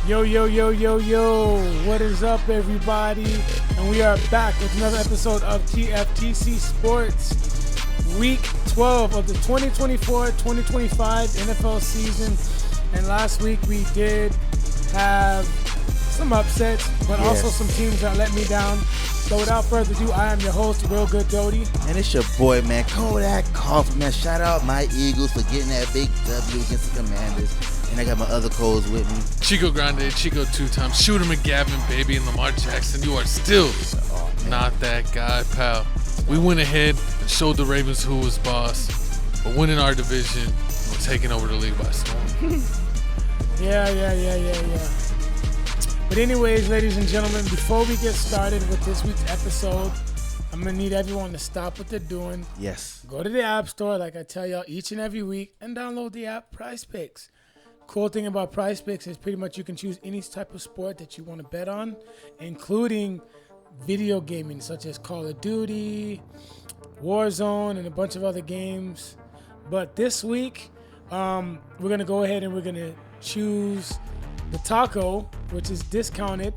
Yo, yo, yo, yo, yo. What is up, everybody? And we are back with another episode of TFTC Sports, Week 12 of the 2024-2025 NFL season. And last week we did have some upsets, but also some teams that let me down. So without further ado, I am your host, Real Good Doty. And it's your boy, man, Kodak Coffee, man. Shout out my Eagles for getting that big W against the Commanders. And I got my other Coles with me. Chico Grande, Chico 2 times, Shooter McGavin, baby, and Lamar Jackson. You are still not that guy, pal. We went ahead and showed the Ravens who was boss. We're winning our division. We're taking over the league by storm. Yeah. But anyways, ladies and gentlemen, before we get started with this week's episode, I'm going to need everyone to stop what they're doing. Yes. Go to the App Store, like I tell y'all each and every week, and download the app Prize Picks. Cool thing about Prize Picks is pretty much you can choose any type of sport that you want to bet on, including video gaming such as Call of Duty, Warzone, and a bunch of other games. But this week, we're going to go ahead and we're going to choose the taco, which is discounted.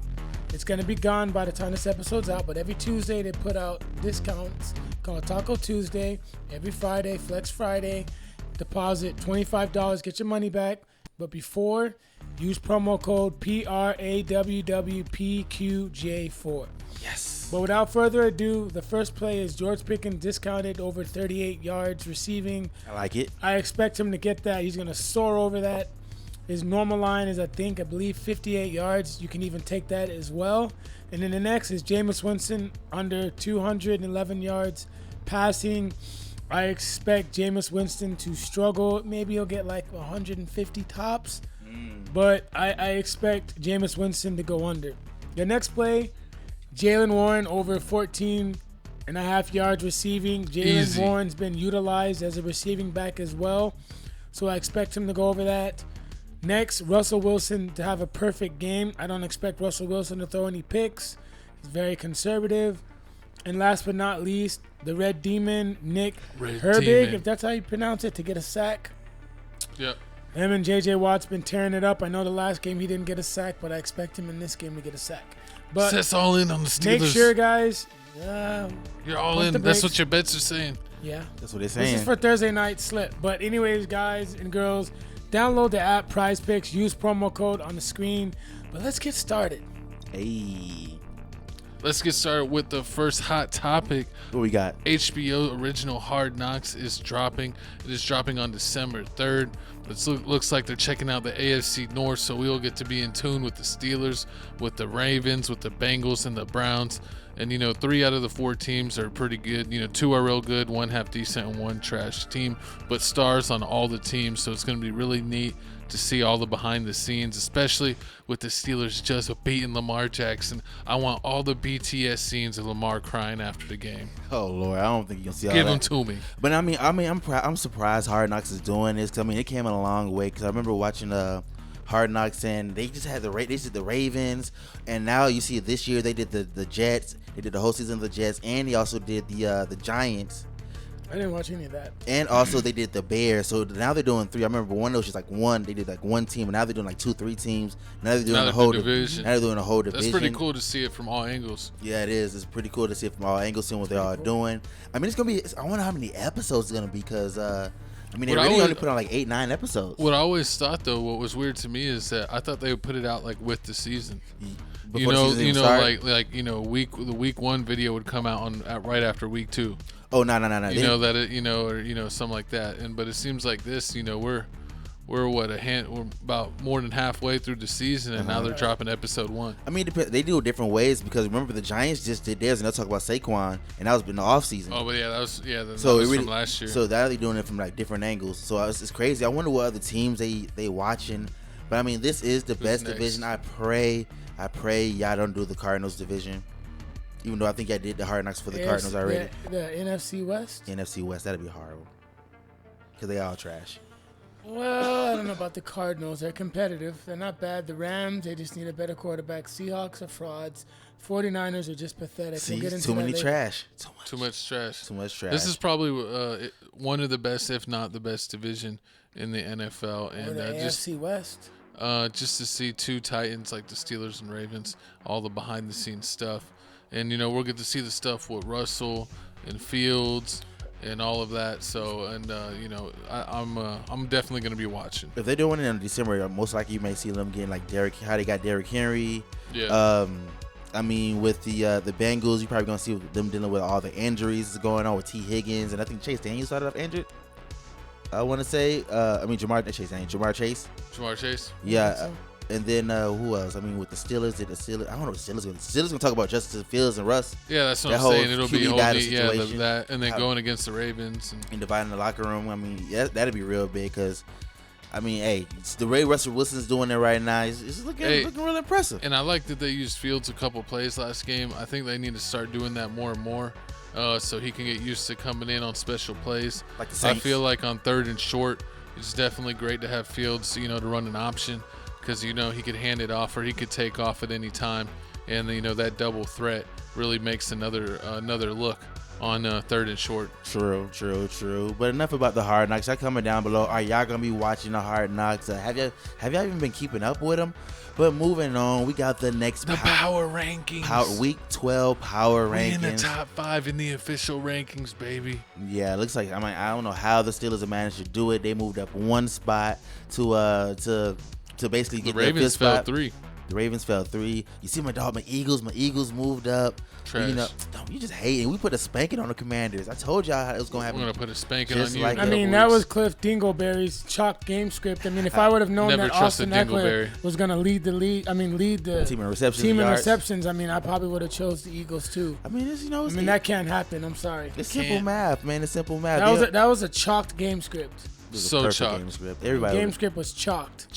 It's going to be gone by the time this episode's out, but every Tuesday they put out discounts called Taco Tuesday. Every Friday, Flex Friday, deposit $25, get your money back. But before, use promo code PRAWWPQJ4. Yes. But without further ado, the first play is George Pickens discounted over 38 yards receiving. I like it. I expect him to get that. He's going to soar over that. His normal line is, I believe 58 yards. You can even take that as well. And then the next is Jameis Winston under 211 yards passing. I expect Jameis Winston to struggle. Maybe he'll get like 150 tops. But I expect Jameis Winston to go under. The next play, Jaylen Warren over 14.5 yards receiving. Jaylen Warren's been utilized as a receiving back as well. So I expect him to go over that. Next, Russell Wilson to have a perfect game. I don't expect Russell Wilson to throw any picks. He's very conservative. And last but not least, the Red Demon, Nick Herbig, if that's how you pronounce it, to get a sack. Yep. Him and J.J. Watt's been tearing it up. I know the last game he didn't get a sack, but I expect him in this game to get a sack. But that's all in on the Steelers. Make sure, guys. You're all in. That's what your bets are saying. Yeah. That's what they're saying. This is for Thursday night slip. But anyways, guys and girls, download the app Prize Picks. Use promo code on the screen. But let's get started. Hey. Let's get started with the first hot topic. What we got? HBO original Hard Knocks is dropping. It is dropping on December 3rd. It looks like they're checking out the AFC North, so we will get to be in tune with the Steelers, with the Ravens, with the Bengals, and the Browns. And, 3 out of the 4 teams are pretty good. 2 are real good, 1 half decent, and 1 trash team. But stars on all the teams, so it's going to be really neat to see all the behind the scenes, especially with the Steelers just beating Lamar Jackson. I want all the BTS scenes of Lamar crying after the game. Oh Lord, I don't think you can see all Give that. them to me. But I'm surprised Hard Knocks is doing this. Cause it came a long way. Cause I remember watching Hard Knocks and they just had they did the Ravens, and now you see this year they did the Jets. They did the whole season of the Jets, and they also did the Giants. I didn't watch any of that. And also they did the Bears. So now they're doing 3. I remember one that was just like one. They did like one team, and now they're doing like 2, 3 teams. Now they're doing the whole division. Now they're doing a whole division. That's pretty cool to see it from all angles. Yeah, it is. It's pretty cool to see it from all angles, seeing what they're all doing. It's gonna be. I wonder how many episodes it's gonna be, because they really only put on like 8, 9 episodes. What I always thought though, what was weird to me is that I thought they would put it out like with the season. Before the season the week 1 video would come out right after week 2. Oh no! Or something like that. But it seems like this, we're about more than halfway through the season, and now they're dropping episode 1. They do it different ways, because remember the Giants just did theirs, and they'll talk about Saquon, and that was in the off season. Oh, but that was from last year. So now they're doing it from like different angles. So it's crazy. I wonder what other teams they watching. But this is the best division. I pray y'all don't do the Cardinals division. Even though I think I did the Hard Knocks for the Cardinals already. The NFC West? NFC West, that'd be horrible. Because they all trash. Well, I don't know about the Cardinals. They're competitive. They're not bad. The Rams, they just need a better quarterback. Seahawks are frauds. 49ers are just pathetic. See, we'll too many trash. Too much trash. Too much trash. This is probably one of the best, if not the best division in the NFL. And the AFC West. just to see two Titans like the Steelers and Ravens, all the behind-the-scenes stuff. And, we'll get to see the stuff with Russell and Fields and all of that. So, and, I'm definitely going to be watching. If they're doing it in December, most likely you may see them getting like how they got Derrick Henry. Yeah. With the Bengals, you're probably going to see them dealing with all the injuries going on with T. Higgins. And I think Chase Daniels started off injured. I want to say, Jamar Chase. Jamar Chase? Yeah. And then who else? With the Steelers, I don't know what the Steelers going to. Steelers going to talk about Justin Fields and Russ. Yeah, that's what I'm saying. It'll be whole situation. That, and then going against the Ravens. And dividing the locker room. That'd be real big because, the way Russell Wilson's doing it right now, it's looking really impressive. And I like that they used Fields a couple plays last game. I think they need to start doing that more and more. So he can get used to coming in on special plays. Like the Saints. I feel like on 3rd and short, it's definitely great to have Fields, to run an option because, he could hand it off or he could take off at any time. And, that double threat really makes another look on 3rd and short. True. But enough about the Hard Knocks. Y'all coming down below. Are y'all going to be watching the Hard Knocks? Have y'all even been keeping up with them? But moving on, we got the next power rankings. Week 12 power rankings. In the top 5 in the official rankings, baby. Yeah, it looks like I don't know how the Steelers have managed to do it. They moved up one spot to basically get the Ravens spot. fell 3. The Ravens fell 3. You see my Eagles. My Eagles moved up. Trash. You just hating. We put a spanking on the Commanders. I told y'all it was going to happen. We're going to put a spanking on you. Like that was Cliff Dingleberry's chalk game script. If I would have known that Austin Eckler was going to lead the team in receptions. I probably would have chose the Eagles too. That can't happen. I'm sorry. It's simple math, man. It's simple math. That was a chalked game script. So chalked. Game script. Game script was chalked.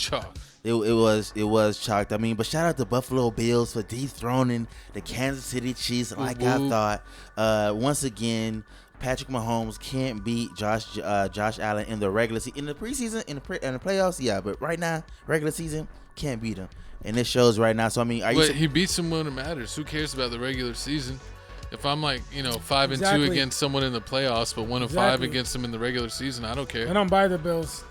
It was chalked. But shout out to Buffalo Bills for dethroning the Kansas City Chiefs I thought. Once again, Patrick Mahomes can't beat Josh Allen in the regular season. In the preseason, in the playoffs, yeah. But right now, regular season, can't beat him. And it shows right now. So, he beats him when it matters. Who cares about the regular season? If I'm 5-2 against someone in the playoffs, but 1-5 against them in the regular season, I don't care. I don't buy the Bills.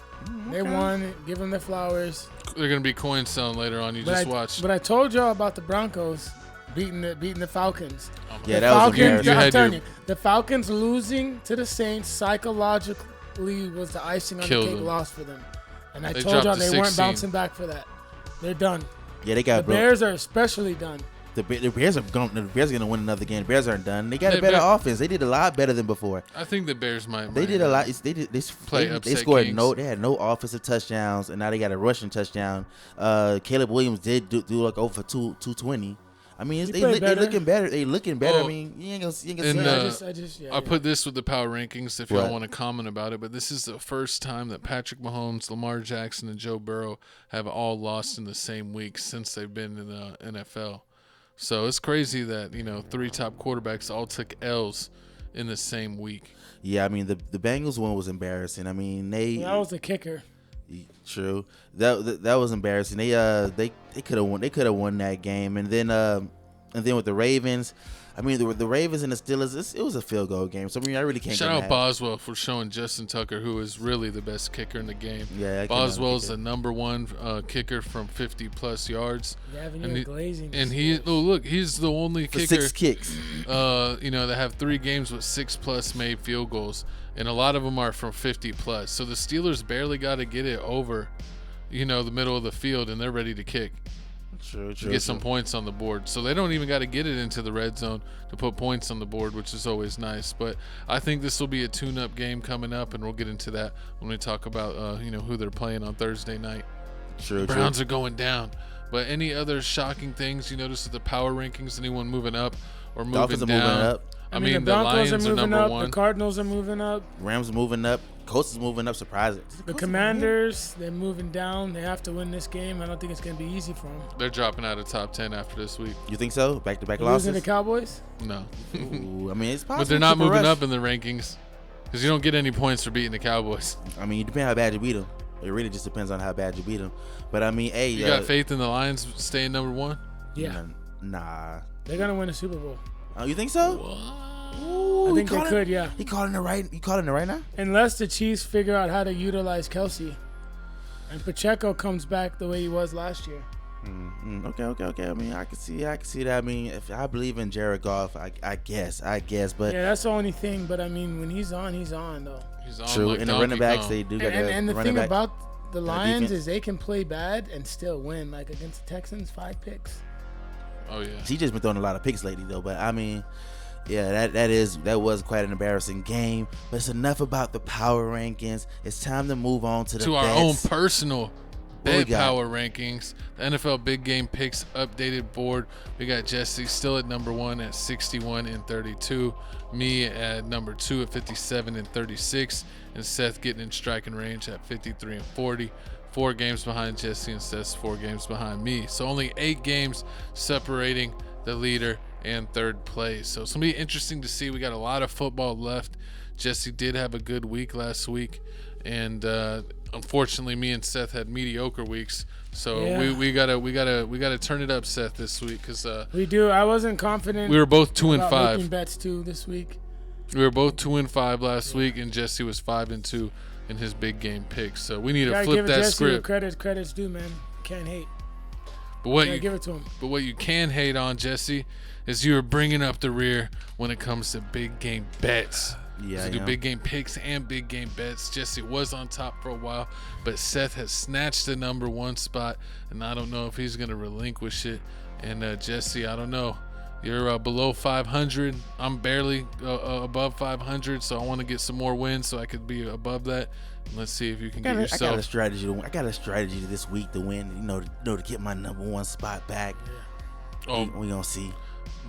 They won. Give them their flowers. They're gonna be coin selling later on. Watch. But I told y'all about the Broncos beating the Falcons. Yeah, that was embarrassing. I'm telling you, the Falcons losing to the Saints psychologically was the icing on the cake loss for them. And I told y'all they weren't bouncing back for that. They're done. Yeah, they got the Bears are especially done. The Bears are going to win another game. The Bears aren't done. They got a better offense. They did a lot better than before. I think the Bears might. They did a lot. They scored Kings. They had no offensive touchdowns, and now they got a rushing touchdown. Caleb Williams did do like over 220. They looking better. They looking better. Well, you ain't gonna see. I put this with the power rankings if y'all want to comment about it, but this is the first time that Patrick Mahomes, Lamar Jackson, and Joe Burrow have all lost in the same week since they've been in the NFL. So it's crazy that 3 top quarterbacks all took L's in the same week. Yeah, the Bengals one was embarrassing. That was a kicker. True. That was embarrassing. They could have won. They could have won that game. And then with the Ravens, the Ravens and the Steelers, it was a field goal game. So I really can't. Shout out Boswell for showing Justin Tucker, who is really the best kicker in the game. Yeah, Boswell's the number 1 kicker from 50+ yards. Glazing. And he's the only kicker 6 kicks. That have 3 games with 6+ made field goals, and a lot of them are from 50+. So the Steelers barely got to get it over, the middle of the field, and they're ready to kick. True. Get some points on the board. So they don't even got to get it into the red zone to put points on the board, which is always nice. But I think this will be a tune-up game coming up, and we'll get into that when we talk about who they're playing on Thursday night. True. Browns are going down. But any other shocking things you notice with the power rankings? Anyone moving up or moving Dolphins down? Are moving up. The Broncos are moving up. 1. The Cardinals are moving up. Rams are moving up. Colts is moving up. Surprising. The Commanders, they're moving down. They have to win this game. I don't think it's going to be easy for them. They're dropping out of top 10 after this week. You think so? Back-to-back losses? Losing the Cowboys? No. Ooh, it's possible. But they're not moving up in the rankings because you don't get any points for beating the Cowboys. It depends how bad you beat them. It really just depends on how bad you beat them. But hey, you got faith in the Lions staying number 1? Yeah. Nah. They're going to win a Super Bowl. Oh, you think so? What? Ooh, I think they could, yeah. He calling it right. You calling it right now? Unless the Chiefs figure out how to utilize Kelsey. And Pacheco comes back the way he was last year. Okay. I mean, I can see that. I mean, if I believe in Jared Goff, I guess. But yeah, that's the only thing. But I mean, when he's on though. He's on true. like And the running backs, Kong. they do got And the running thing back. about the Lions defense. is they can play bad and still win. Like against the Texans, 5 picks. Oh yeah. He just been throwing a lot of picks lately, though. But I mean, yeah, that was quite an embarrassing game. But it's enough about the power rankings. It's time to move on to Our own bets. personal What we bet got? power rankings. The NFL Big Game Picks updated board. We got Jesse still at number 1 at 61 and 32. Me at number 2 at 57 and 36. And Seth getting in striking range at 53 and 40. 4 games behind Jesse and Seth's 4 games behind me. So only 8 games separating the leader and third place. So it's going to be interesting to see. We got a lot of football left. Jesse did have a good week last week. And unfortunately, me and Seth had mediocre weeks. So Yeah. we gotta turn it up, Seth, this week because We do. I wasn't confident. we were both 2 and about 5. making bets too this week. We were both 2 and 5 last week, and Jesse was 5 and 2 in his big game picks. So we need to Gotta flip give that Jesse script. credit's due, man. Can't hate. But what Give it to him. But what you can hate on, Jesse, is you're bringing up the rear when it comes to big game bets. Yeah, So I do am. big game picks and big game bets. Jesse was on top for a while, but Seth has snatched the number 1 spot, and I don't know if he's going to relinquish it. And Jesse, I don't know. You're below 500. I'm barely above 500, so I want to get some more wins so I could be above that. And let's see if you can get I got yourself. a strategy. I got a strategy this week to win. To get my number 1 spot back. Oh, We gonna see.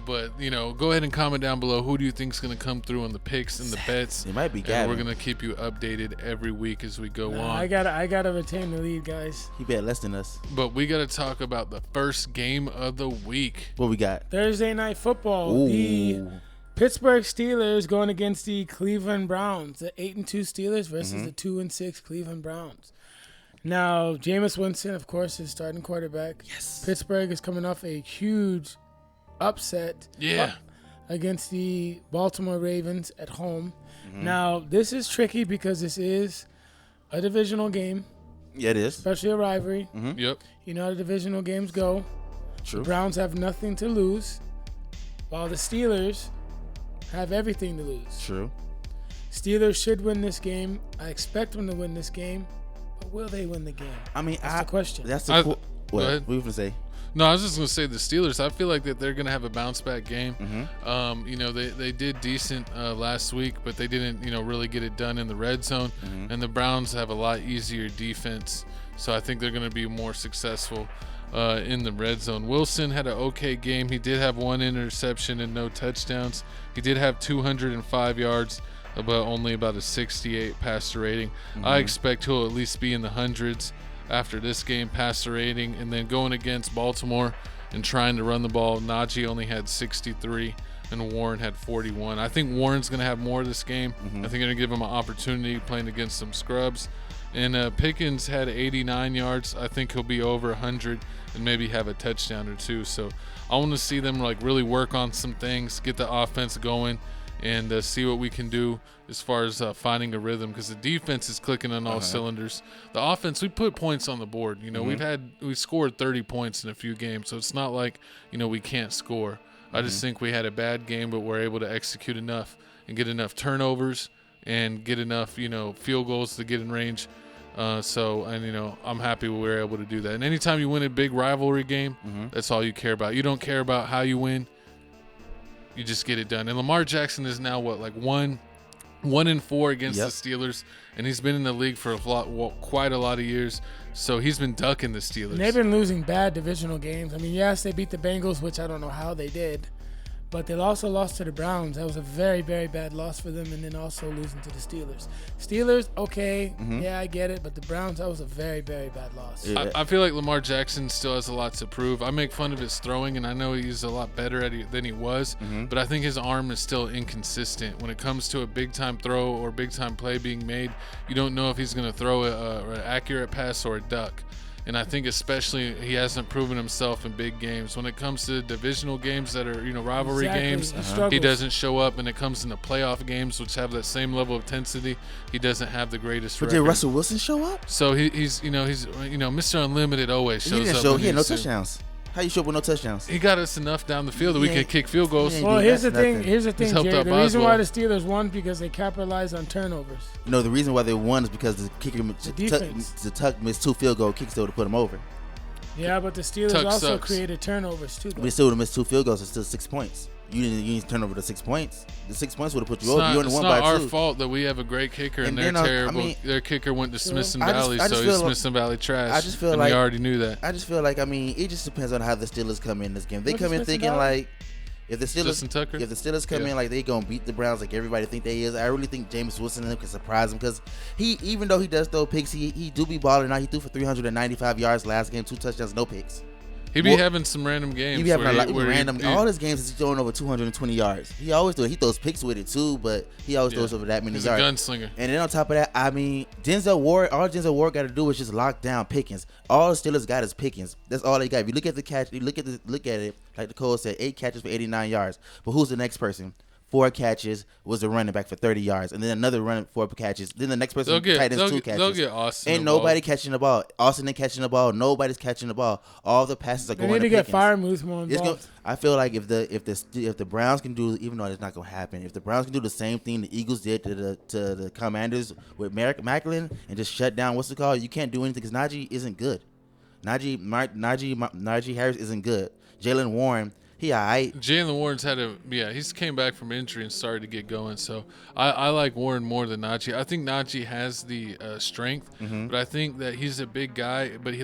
but go ahead and comment down below. Who do you think is going to come through on the picks and the bets? It might be And Gavin. we're going to keep you updated every week as we go on. I gotta retain the lead, guys. He bet less than us. But we got to talk about the first game of the week. What we got? Thursday night football. The Ooh. Pittsburgh Steelers going against the Cleveland Browns. The 8-2 Steelers versus the 2-6 Cleveland Browns. Now, Jameis Winston, of course, is starting quarterback. Yes. Pittsburgh is coming off a huge upset Yeah. against the Baltimore Ravens at home. Now, this is tricky because this is a divisional game, Yeah, it is. especially a rivalry. Yep. You know how the divisional games go. True. Browns have nothing to lose, while the Steelers have everything to lose. True. Steelers should win this game. I expect them to win this game, but will they win the game? I mean, That's the question. That's the I- what? go ahead. What you gonna say? No, I was just going to say the Steelers. I feel like that they're going to have a bounce back game. They did decent last week, but they didn't, really get it done in the red zone. And the Browns have a lot easier defense, so I think they're going to be more successful in the red zone. Wilson had an okay game. He did have 1 interception and no touchdowns. He did have 205 yards, but only about a 68 passer rating. I expect he'll at least be in the hundreds after this game, passer rating. And then going against Baltimore and trying to run the ball, Najee only had 63 and Warren had 41. I think Warren's going to have more this game. I think they're going to give him an opportunity playing against some scrubs. And Pickens had 89 yards. I think he'll be over 100 and maybe have a touchdown or 2. So I want to see them really work on some things, get the offense going, and see what we can do as far as finding a rhythm, because the defense is clicking on all cylinders. The offense, we put points on the board. We scored 30 points in a few games, so it's not like we can't score. I just think we had a bad game, but we're able to execute enough and get enough turnovers and get enough field goals to get in range. I'm happy we were able to do that. And anytime you win a big rivalry game, that's all you care about. You don't care about how you win. You just get it done. And Lamar Jackson is now 1-4 against the Steelers, and he's been in the league for quite a lot of years. So he's been ducking the Steelers. And they've been losing bad divisional games. I mean, yes, they beat the Bengals, which I don't know how they did. But they also lost to the Browns. That was a very, very bad loss for them. And then also losing to the Steelers. Steelers, okay. Yeah, I get it. But the Browns, that was a very, very bad loss. Yeah. I feel like Lamar Jackson still has a lot to prove. I make fun of his throwing, and I know he's a lot better at it than he was. But I think his arm is still inconsistent. When it comes to a big-time throw or big-time play being made, you don't know if he's going to throw an accurate pass or a duck. And I think especially he hasn't proven himself in big games. When it comes to divisional games that are, rivalry games, he doesn't show up. And it comes into playoff games, which have that same level of intensity, he doesn't have the greatest record. But did Russell Wilson show up? So he's Mr. Unlimited always shows up. He had no touchdowns. How you show up with no touchdowns? He got us enough down the field that we could kick field goals. Well, here's the thing, Jerry. The reason why the Steelers won because they capitalized on turnovers. No, the reason why they won is because the kicker, Tuck missed 2 field goal kicks to put him over. Yeah, but the Steelers also created turnovers too. We still would have missed 2 field goals. It's still 6 points. You didn't turn over to 6 points. The 6 points would have put you over. You only won by 2. It's not our fault that we have a great kicker and they're terrible. Their kicker went to Smithson Valley, so he's Smithson Valley trash. I just feel like we already knew that. I just feel like it just depends on how the Steelers come in this game. They come in thinking like if the Steelers come in like they gonna beat the Browns like everybody think they is. I really think Jameis Wilson and them can surprise them because even though he does throw picks, he do be balling out. He threw for 395 yards last game, 2 touchdowns, no picks. He be having some random games. He be having random. All his games is throwing over 220 yards. He always do it. He throws picks with it too, but he always throws over that many yards. He's a gunslinger. And then on top of that, Denzel Ward. All Denzel Ward got to do is just lock down Pickens. All the Steelers got is Pickens. That's all they got. If you look at the catch, look at it. Like the code said, 8 catches for 89 yards. But who's the next person? 4 catches was a running back for 30 yards, and then another run 4 catches. Then the next person tight ends 2 catches. They'll get Austin. Ain't nobody catching the ball. Austin ain't catching the ball. Nobody's catching the ball. All the passes are going to Pickens. They need to get Freiermuth more involved. I feel like if the Browns can do, even though it's not gonna happen, if the Browns can do the same thing the Eagles did to the Commanders with Macklin and just shut down you can't do anything because Najee isn't good. Najee Harris isn't good. Jalen Warren. He all right. Jalen Warren's he's came back from injury and started to get going. So I like Warren more than Najee. I think Najee has the strength, but I think that he's a big guy, but he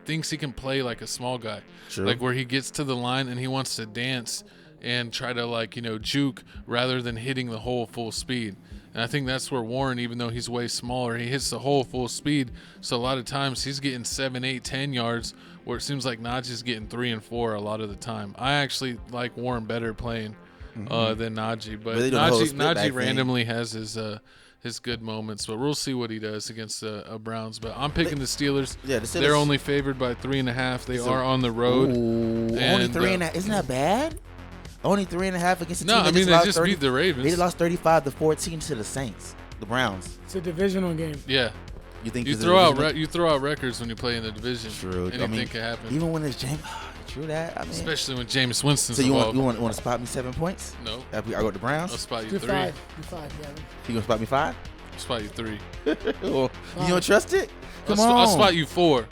thinks he can play like a small guy. Sure. Like where he gets to the line and he wants to dance and try to juke rather than hitting the hole full speed. And I think that's where Warren, even though he's way smaller, he hits the hole full speed. So a lot of times he's getting 7, 8, 10 yards, where it seems like Najee's getting 3 and 4 a lot of the time. I actually like Warren better playing than Najee, but Najee randomly has his good moments. But we'll see what he does against the Browns. But I'm picking the Steelers. Yeah, they're only favored by 3.5. They are on the road. Only 3.5. Isn't that bad? Only 3.5 against the team. They just beat the Ravens. They lost 35-14 to the Saints, the Browns. It's a divisional game. Yeah. You think you throw out records when you play in the division? True. Anything can happen. Even when it's James. True that. Especially when Jameis Winston's so you involved. want to spot me 7 points? No. I go with the Browns. I'll spot you 3. Do 5, Gavin. You gonna spot me 5? I'll spot you 3. You don't trust it? Come on. I'll spot you 4.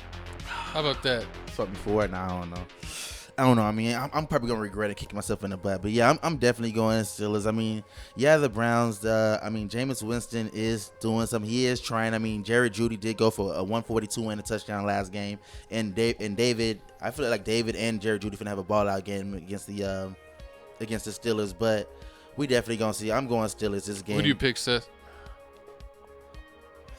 How about that? Spot me 4? Nah, I don't know. I mean, I'm probably gonna regret it, kicking myself in the butt. But yeah, I'm definitely going Steelers. I mean, yeah, the Browns. Jameis Winston is doing something. He is trying. I mean, Jared Jeudy did go for a 142 and a touchdown last game. And David, I feel like David and Jared Jeudy finna have a ball out game against the Steelers. But we definitely gonna see. I'm going Steelers this game. Who do you pick, Seth?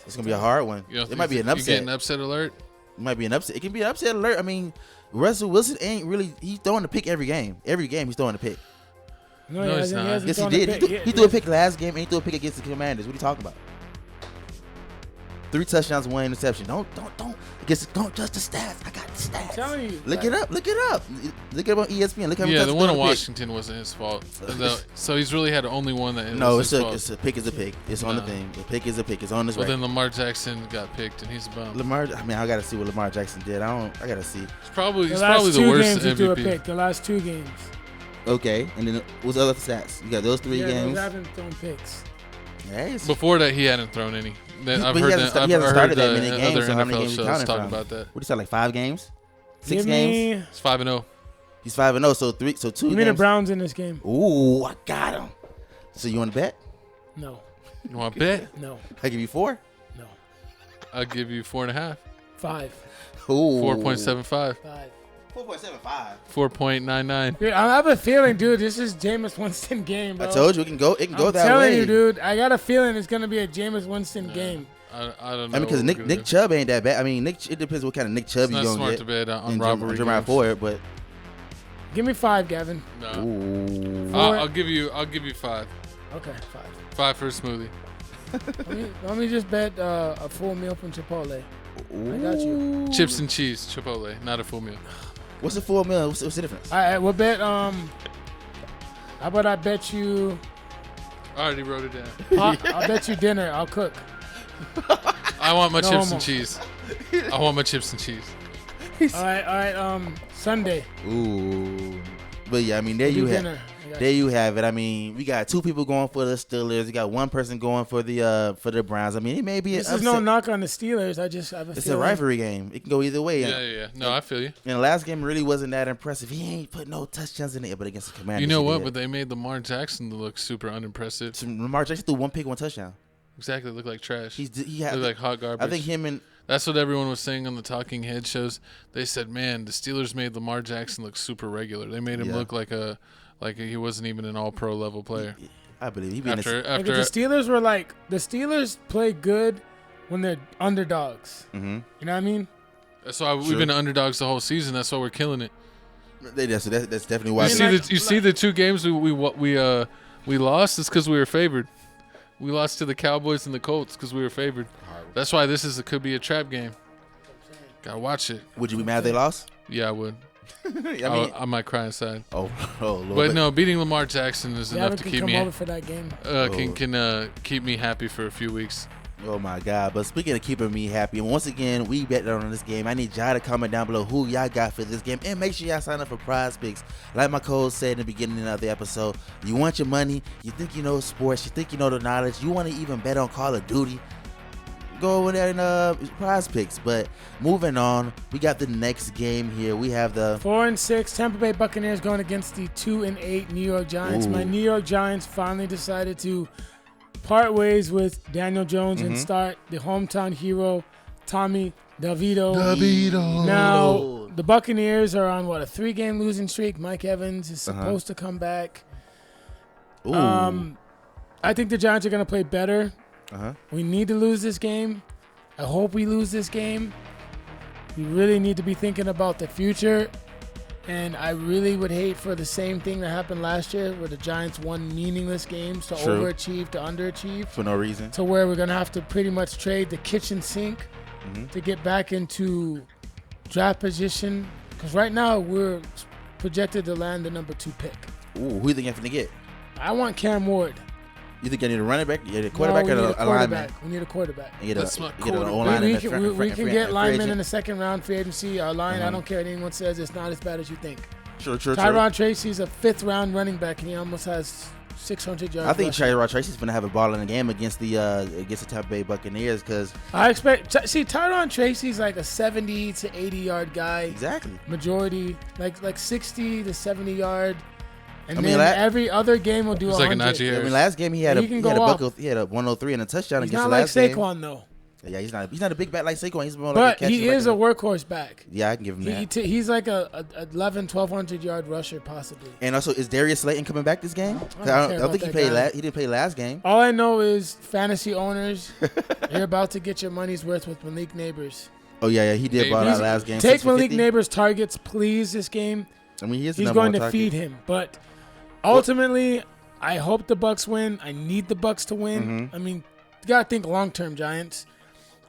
It's gonna be a hard one. It might be an upset. You get an upset alert? It might be an upset. It can be an upset alert. I mean, Russell Wilson ain't really. He's throwing the pick every game. Every game he's throwing a pick. No, he's not. Yes, he did. He threw a pick last game and he threw a pick against the Commanders. What are you talking about? 3 touchdowns, 1 interception. Don't judge the stats. I got the stats. I'm telling you. Look it up. Look it up on ESPN. Look how many the one in Washington wasn't his fault. So he's really had only one that. No, it's a pick is a pick. It's on the thing. The pick is a pick. It's on this. Well, then Lamar Jackson got picked and he's a bum. I gotta see what Lamar Jackson did. I gotta see. He's probably the worst MVP. MVP. Pick, the last 2 games. Okay, and then what's the other stats? You got those 3 games. Those haven't thrown picks. Yes. Before that, he hadn't thrown any. I've he heard started that many other games. So how many NFL games shows talk about that. What do you say, like 5 games? 6 games? It's 5-0. He's 5-0. So 2 games. Give me the Browns in this game. Ooh, I got him. So you want to bet? No. You want to bet? No. I give you 4? No. I'll give you 4.5. 5. Ooh. 4.75. 5. 4.75. 4.99. Dude, I have a feeling, dude, this is Jameis Winston game, bro. I told you it can go that way. I'm telling you, dude. I got a feeling it's gonna be a Jameis Winston game. I don't know. I mean, because Nick Chubb ain't that bad. I mean, it depends what kind of Nick Chubb you're gonna get. It's not smart to bet on robbery games. For it, but give me 5, Gavin. No. Ooh. I'll give you 5. Okay, 5. 5 for a smoothie. let me just bet a full meal from Chipotle. I got you. Chips and cheese, Chipotle, not a full meal. What's the full meal? What's the difference? All right, we'll bet. How about I bet you? I already wrote it down. I'll bet you dinner. I'll cook. I want my No chips homo. and cheese. I want my chips and cheese. All right. Sunday. Ooh. But yeah, I mean, there We'll you do have. dinner. I got There you have it. I mean, we got 2 people going for the Steelers. We got 1 person going for the Browns. I mean, it may be This an is no upset. knock on the Steelers. I just have a It's feeling. a rivalry game. It can go either way. Yeah. No, I feel you. And the last game really wasn't that impressive. He ain't put no touchdowns in it, but against the Commanders, You know he what? did. But they made Lamar Jackson look super unimpressive. So Lamar Jackson threw 1 pick, 1 touchdown. Exactly, look like trash. He had Look like hot garbage. I think him and That's what everyone was saying on the Talking Head shows. They said, "Man, the Steelers made Lamar Jackson look super regular. They made him look like he wasn't even an All-Pro level player." I believe he been After Like, the Steelers were like the Steelers play good when they're underdogs. Mm-hmm. You know what I mean? that's why we've been underdogs the whole season. That's why we're killing it. That's definitely why. You see the 2 games we lost. It's because we were favored. We lost to the Cowboys and the Colts because we were favored. That's why this could be a trap game. Gotta watch it. Would you be mad they lost? Yeah, I would. I might cry inside. Oh Lord. But no, beating Lamar Jackson is enough to can keep come me over for that game. can keep me happy for a few weeks. Oh my God. But speaking of keeping me happy, and once again, we bet on this game. I need y'all to comment down below who y'all got for this game. And make sure y'all sign up for Prize Picks. Like my coach said in the beginning of the episode, you want your money, you think you know sports, you think you know the knowledge, you want to even bet on Call of Duty, go over there and Prize Picks. But moving on, we got the next game here. We have the 4-6 Tampa Bay Buccaneers going against the 2-8 New York Giants. Ooh. My New York Giants finally decided to part ways with Daniel Jones and start the hometown hero Tommy DeVito. Now the Buccaneers are on a 3-game losing streak. Mike Evans is supposed to come back. Ooh. I think the Giants are going to play better. We need to lose this game. I hope we lose this game. We really need to be thinking about the future. And I really would hate for the same thing that happened last year where the Giants won meaningless games to overachieve, to underachieve. For no reason. To where we're going to have to pretty much trade the kitchen sink to get back into draft position. Because right now we're projected to land the number 2 pick. Ooh, who you think you're going to get? I want Cam Ward. You think I need a running back? You need a quarterback No, we or need a lineman? We need a quarterback. You get That's my you get an quarterback. O-lineman We and a can free get linemen agent? in the second round free agency. Our line, I don't care what anyone says, it's not as bad as you think. True. Tyron Tracy's a 5th round running back, and he almost has 600 yards. I think rushing. Tyron Tracy's going to have a ball in the game against the Tampa Bay Buccaneers because I expect Tyron Tracy's like a 70 to 80 yard guy. exactly. Majority like 60 to 70 yard, and I mean, then every other game will do It's like a 100. Najee Harris. I mean, last game he had He a can he go had a off. buck. He had a 103 and a touchdown He's against not the like last game. Saquon though, Yeah, he's not a big back like Saquon. He's more like a but he is a catcher. workhorse back. Yeah, I can give him that. He's like a 1,200 yard rusher possibly. And also, is Darius Slayton coming back this game? 'Cause I don't I care don't think he about played. that guy. He didn't play last game. All I know is fantasy owners, you're about to get your money's worth with Malik Neighbors. Oh yeah, he did ball out last game. Take 6 for Malik 50. Neighbors' targets, please, this game. I mean, He's going to feed him. But ultimately, I hope the Bucks win. I need the Bucks to win. I mean, you got to think long-term, Giants.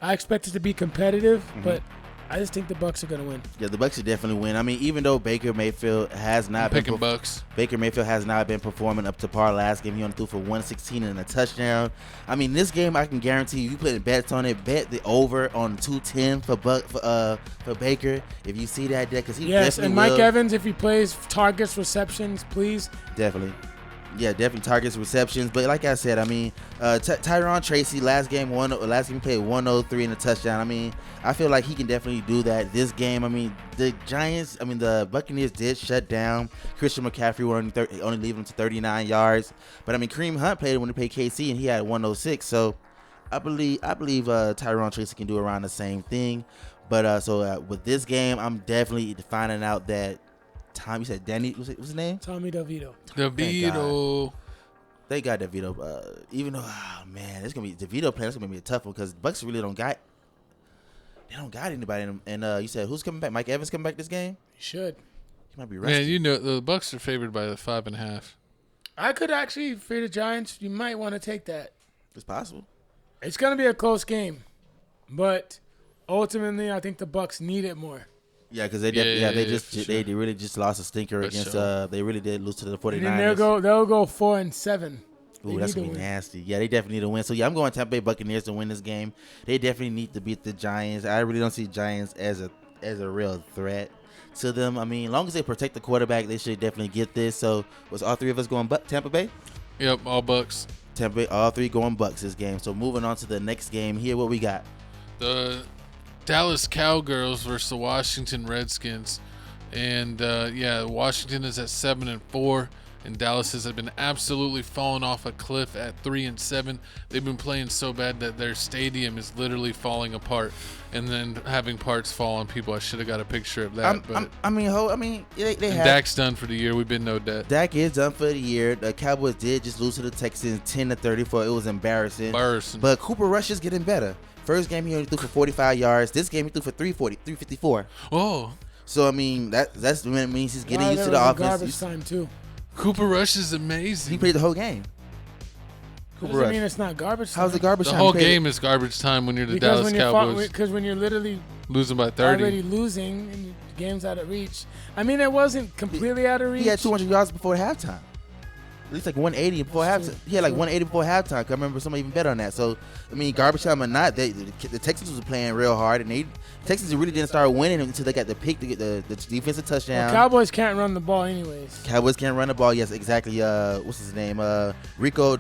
I expect it to be competitive, but I just think the Bucks are going to win. Yeah, the Bucks should definitely win. I mean, even though Baker Mayfield has not been Picking Bucks. Baker Mayfield has not been performing up to par last game. He only threw for 116 and a touchdown. I mean, this game I can guarantee you putting bets on it. Bet the over on 210 for Baker. If you see that, because he Yes, definitely and Mike will. Evans, if he plays targets, receptions, please. Definitely. Yeah, definitely targets, receptions. But like I said, I mean, Tyron Tracy last game he played 103 and a touchdown. I mean, I feel like he can definitely do that this game. I mean, the Buccaneers did shut down Christian McCaffrey, only leaving him to 39 yards. But I mean, Kareem Hunt played when he played KC and he had 106. So I believe Tyron Tracy can do around the same thing. But with this game, I'm definitely finding out that Tom, you said Danny, what's his name? Tommy DeVito. DeVito. They got DeVito. Even though, it's gonna be DeVito playing. That's gonna be a tough one because Bucks really don't got anybody in them. And you said who's coming back? Mike Evans coming back this game? He should. He might be rusty. Man, you know the Bucks are favored by the 5.5. I could actually, for the Giants, you might want to take that. It's possible. It's going to be a close game, but ultimately, I think the Bucks need it more. Yeah, because they they really just lost a stinker against. They really did lose to the 49ers. And then they'll go 4-7. Ooh, that's gonna be nasty. Yeah, they definitely need to win. So yeah, I'm going Tampa Bay Buccaneers to win this game. They definitely need to beat the Giants. I really don't see Giants as a real threat to them. I mean, as long as they protect the quarterback, they should definitely get this. So was all three of us going Tampa Bay? Yep, all Bucks. Tampa Bay, all three going Bucks this game. So moving on to the next game here, what we got? The Dallas Cowgirls versus the Washington Redskins, and Washington is at 7-4, and Dallas has been absolutely falling off a cliff at 3-7. They've been playing so bad that their stadium is literally falling apart, and then having parts fall on people. I should have got a picture of that. They have. Dak's done for the year. We've been no debt. Dak is done for the year. The Cowboys did just lose to the Texans 10-34. It was embarrassing. But Cooper Rush is getting better. First game he only threw for 45 yards. This game he threw for 354. Oh. So I mean that's when it means he's getting used to the offense. Garbage time too. Cooper Rush is amazing. He played the whole game. Cooper Rush. I mean it's not garbage time. How's the garbage time? The whole game is garbage time when you're the Dallas Cowboys. Because when you're literally losing by 30. Already losing and the game's out of reach. I mean it wasn't completely out of reach. He had 200 yards before halftime. At least like 180 before halftime. He had like 180 before halftime. I remember somebody even bet on that. So, I mean, garbage time or not, the Texans was playing real hard, and Texans really didn't start winning until they got the pick to get the defensive touchdown. Well, Cowboys can't run the ball anyways. Cowboys can't run the ball. Yes, exactly. What's his name? Rico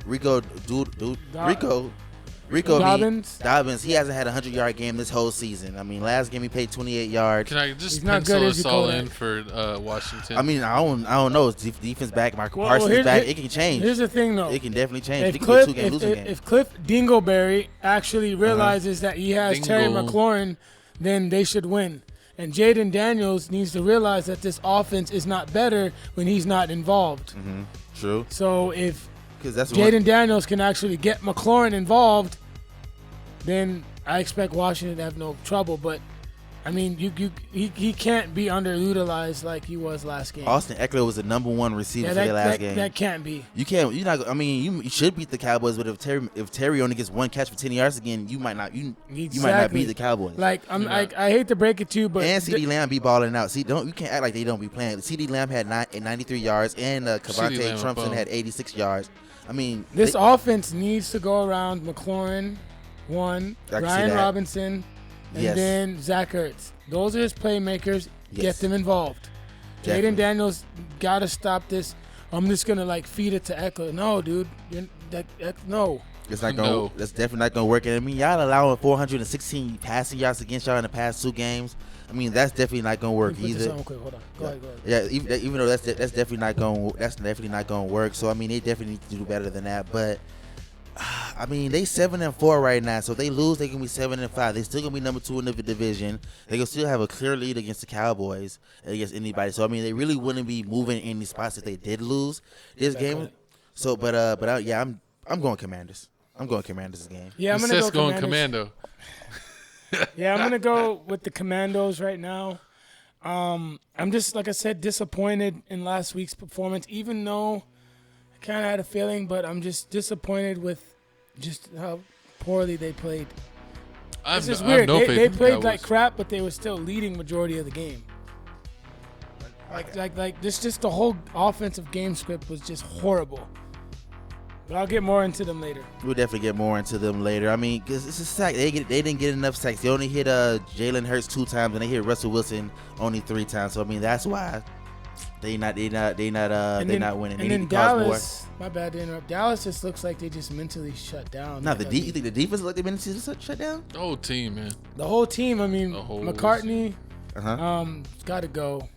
Dobbins. He hasn't had a 100-yard game this whole season. I mean, last game he played 28 yards. Can I just pencil us all in for Washington? I mean, I don't know. Defense back, Michael Parsons back. It can change. Here's the thing, though. It can definitely change. If Cliff Dingleberry actually realizes that he has Terry McLaurin, then they should win. And Jaden Daniels needs to realize that this offense is not better when he's not involved. Mm-hmm. True. So if Jaden Daniels can actually get McLaurin involved, then I expect Washington to have no trouble. But I mean, he can't be underutilized like he was last game. Austin Eckler was the number one receiver for their last game. That can't be. You can't. You're not. I mean, you should beat the Cowboys, but if Terry only gets one catch for 10 yards again, you might not. You might not beat the Cowboys. Like I hate to break it to you, but CeeDee Lamb be balling out. You can't act like they don't be playing. CeeDee Lamb had 93 yards, and Kevontae Trumpson had 86 yards. I mean, this offense needs to go around McLaurin, Ryan Robinson, and then Zach Ertz. Those are his playmakers. Yes. Get them involved. Jaden Daniels got to stop this. I'm just going to feed it to Eckler. No, dude. No. It's not going. That's definitely not going to work. And I mean, y'all allowing 416 passing yards against y'all in the past 2 games. I mean, that's definitely not going to work either. Quick. Hold on. Go ahead. Yeah, even though that's definitely not going. That's definitely not going to work. So I mean, they definitely need to do better than that. But I mean, they 7-4 right now. So if they lose, they can be 7-5. They still gonna be number 2 in the division. They can still have a clear lead against the Cowboys, against anybody. So I mean, they really wouldn't be moving any spots if they did lose this game. So, I'm going Commanders. I'm going Commanders this game. Yeah, I'm gonna go Commando. Yeah, I'm gonna go with the Commandos right now. I'm just, like I said, disappointed in last week's performance. Even though I kind of had a feeling, but I'm just disappointed with just how poorly they played. It's just weird. They played like crap, but they were still leading majority of the game. Like this, just the whole offensive game script was just horrible. But I'll get more into them later. We'll definitely get more into them later. I mean, because it's a sack. They didn't get enough sacks. They only hit Jalen Hurts 2 times, and they hit Russell Wilson only 3 times. So I mean, that's why they not winning. And then Dallas, my bad to interrupt. Dallas just looks like they just mentally shut down. No, you think the defense like they mentally shut down? The whole team, man. The whole team. I mean, McCartney, got to go.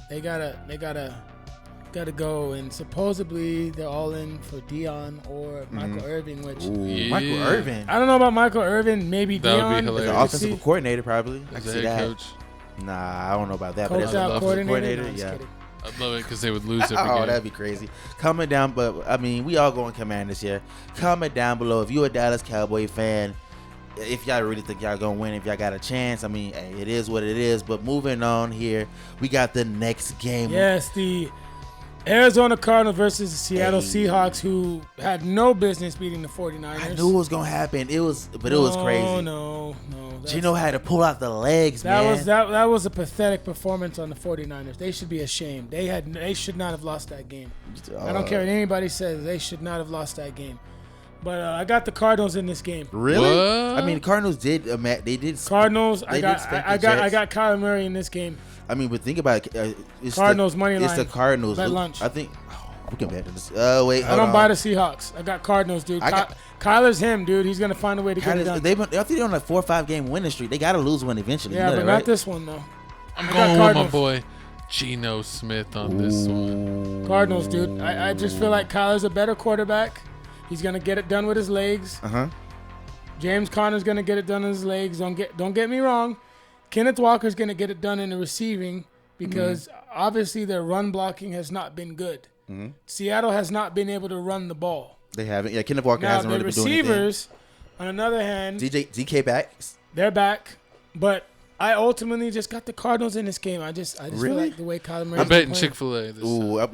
They gotta go, and supposedly they're all in for Dion or Michael Irvin, which Michael Irvin. I don't know about Michael Irvin. Maybe that Dion. Would be hilarious. The offensive coordinator, probably. I can see that. Coach. Nah, I don't know about that. Coach but that's offensive coordinator. No, yeah. I'd love it because they would lose every game. Oh, that'd be crazy. Comment down, but I mean, we all going Commanders here. Comment down below if you're a Dallas Cowboy fan. If y'all really think y'all gonna win, if y'all got a chance, I mean, hey, it is what it is. But moving on here, we got the next game. Yes, the Arizona Cardinals versus the Seattle Seahawks, who had no business beating the 49ers. I knew it was gonna happen. It was crazy. No. Gino had to pull out the legs, That man. that was a pathetic performance on the 49ers. They should be ashamed. They should not have lost that game. I don't care what anybody says. They should not have lost that game. But I got the Cardinals in this game. Really? What? I mean, the Cardinals did. They did. Cardinals. They I got Kyler Murray in this game. I mean, but think about it. It's Cardinals money line. It's the Cardinals. Bet lunch. I think. We can bet this. Wait. I don't buy the Seahawks. I got Cardinals, dude. Kyler's him, dude. He's gonna find a way to get it done. I think they're on a 4 or 5 game winning streak. They got to lose one eventually. Yeah, you know but that, right? not this one though. I'm going with my boy Geno Smith on this one. Cardinals, dude. I just feel like Kyler's a better quarterback. He's gonna get it done with his legs. James Conner's gonna get it done with his legs. Don't get me wrong. Kenneth Walker's gonna get it done in the receiving because obviously their run blocking has not been good. Seattle has not been able to run the ball. They haven't. Yeah, Kenneth Walker hasn't really been doing anything. The receivers, on another hand, DK back. They're back, but I ultimately just got the Cardinals in this game. I just feel like the way Kyler Murray. I'm betting Chick-fil-A.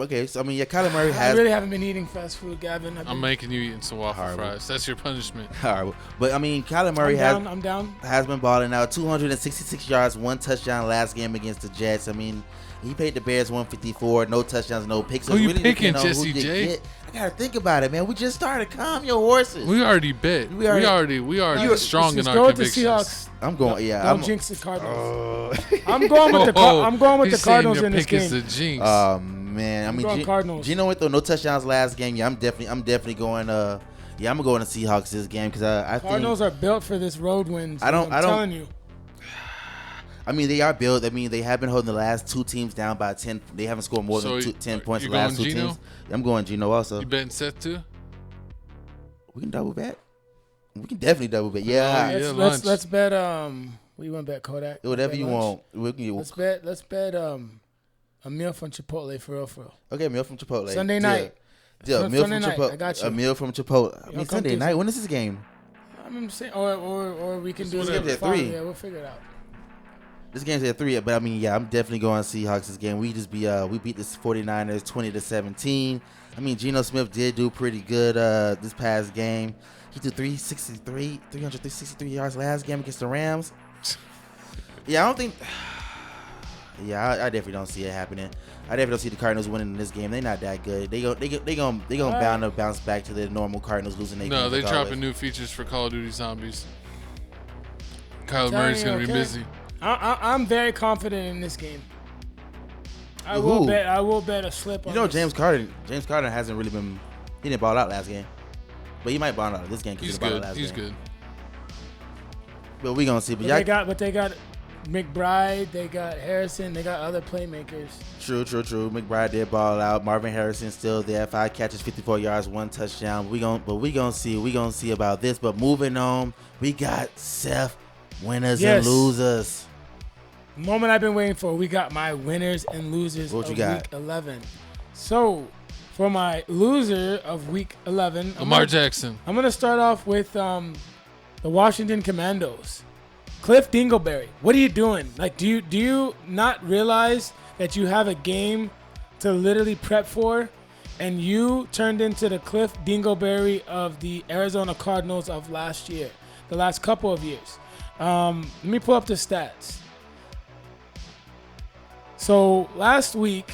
Okay. So I mean, Kyler Murray has. I really haven't been eating fast food, Gavin. I'm making you eating some waffle fries. That's your punishment. Horrible. But I mean, Kyler Murray I'm down. Has been balling out. 266 yards, 1 touchdown last game against the Jets. I mean, he paid the Bears 154, no touchdowns, no picks. Who you picking, Jesse J? I gotta think about it, man. We just started. Calm your horses. We already bet. We already strong in our convictions. Seahawks. I'm going. Yeah, don't jinx the Cardinals. I'm going with the Cardinals in this game. Is the jinx. Man, I mean, going Cardinals. Gino went through no touchdowns last game. Yeah, I'm definitely going. I'm gonna go on the Seahawks this game because I think Cardinals are built for this road win. I'm telling you. I mean, they are built. I mean, they have been holding the last 2 teams down by 10. They haven't scored more than 10 points the last 2 teams. I'm going Gino also. You betting Seth too? We can double bet. We can definitely double bet. Yeah. Let's bet. What do you want to bet, Kodak? Whatever you want. Let's bet. A meal from Chipotle for real. Okay, meal from Chipotle. Sunday night. Yeah, meal from Chipotle. I got you. A meal from Chipotle. I mean, Sunday night. When is this game? I'm saying, or we can do it at 3. Yeah, we'll figure it out. This game's at 3, but I mean, yeah, I'm definitely going Seahawks this game. We beat the 49ers 20-17. I mean, Geno Smith did do pretty good this past game. He threw 363 yards last game against the Rams. Yeah, I don't think. Yeah, I definitely don't see it happening. I definitely don't see the Cardinals winning in this game. They're not that good. They gonna bounce back to the normal Cardinals losing their games. No, they're dropping new features for Call of Duty Zombies. Kyler Murray's gonna be busy. I'm very confident in this game. I will bet a slip on this. James Carter hasn't really been. He didn't ball out last game, but he might ball out this game. He's good. He's good. But we gonna see. But they got McBride. They got Harrison. They got other playmakers. True. McBride did ball out. Marvin Harrison still there. 5 catches, 54 yards, 1 touchdown. We gonna see about this. But moving on, we got Seth winners and losers. Moment I've been waiting for. We got my winners and losers of Week 11. So, for my loser of Week 11, Lamar Jackson. I'm gonna start off with the Washington Commandos. Cliff Dingleberry, what are you doing? Like, do you not realize that you have a game to literally prep for, and you turned into the Cliff Dingleberry of the Arizona Cardinals of last year, the last couple of years? Let me pull up the stats. So last week,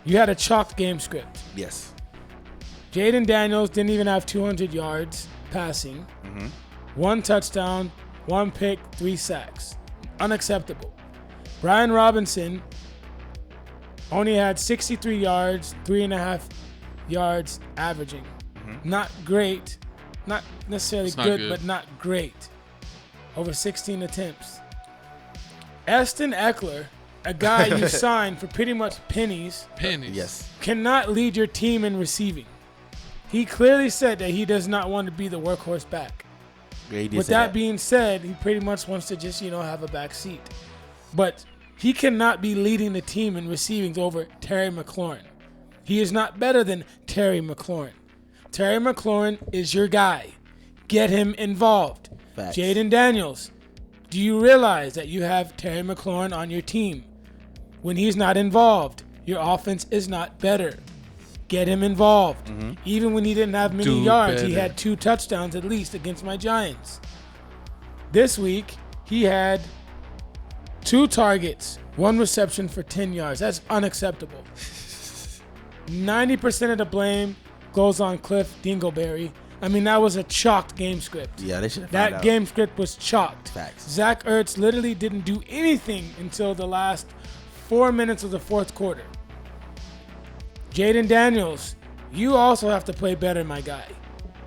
you had a chalked game script. Yes. Jaden Daniels didn't even have 200 yards passing. 1 touchdown, 1 pick, 3 sacks. Unacceptable. Brian Robinson only had 63 yards, 3.5 yards averaging. Not great. Not necessarily good, but not great. Over 16 attempts. Aston Eckler, a guy you signed for pretty much pennies. Yes. Cannot lead your team in receiving. He clearly said that he does not want to be the workhorse back. Yeah, With that being said, he pretty much wants to just, have a back seat. But he cannot be leading the team in receiving over Terry McLaurin. He is not better than Terry McLaurin. Terry McLaurin is your guy. Get him involved. Facts. Jaden Daniels, do you realize that you have Terry McLaurin on your team? When he's not involved, your offense is not better. Get him involved. Even when he didn't have many yards, he had 2 touchdowns at least against my Giants. This week, he had 2 targets, 1 reception for 10 yards. That's unacceptable. 90% of the blame goes on Cliff Dingleberry. I mean, that was a chalked game script. Yeah, they should have That game script was chalked. Facts. Zach Ertz literally didn't do anything until the last 4 minutes of the fourth quarter. Jaden Daniels, you also have to play better, my guy.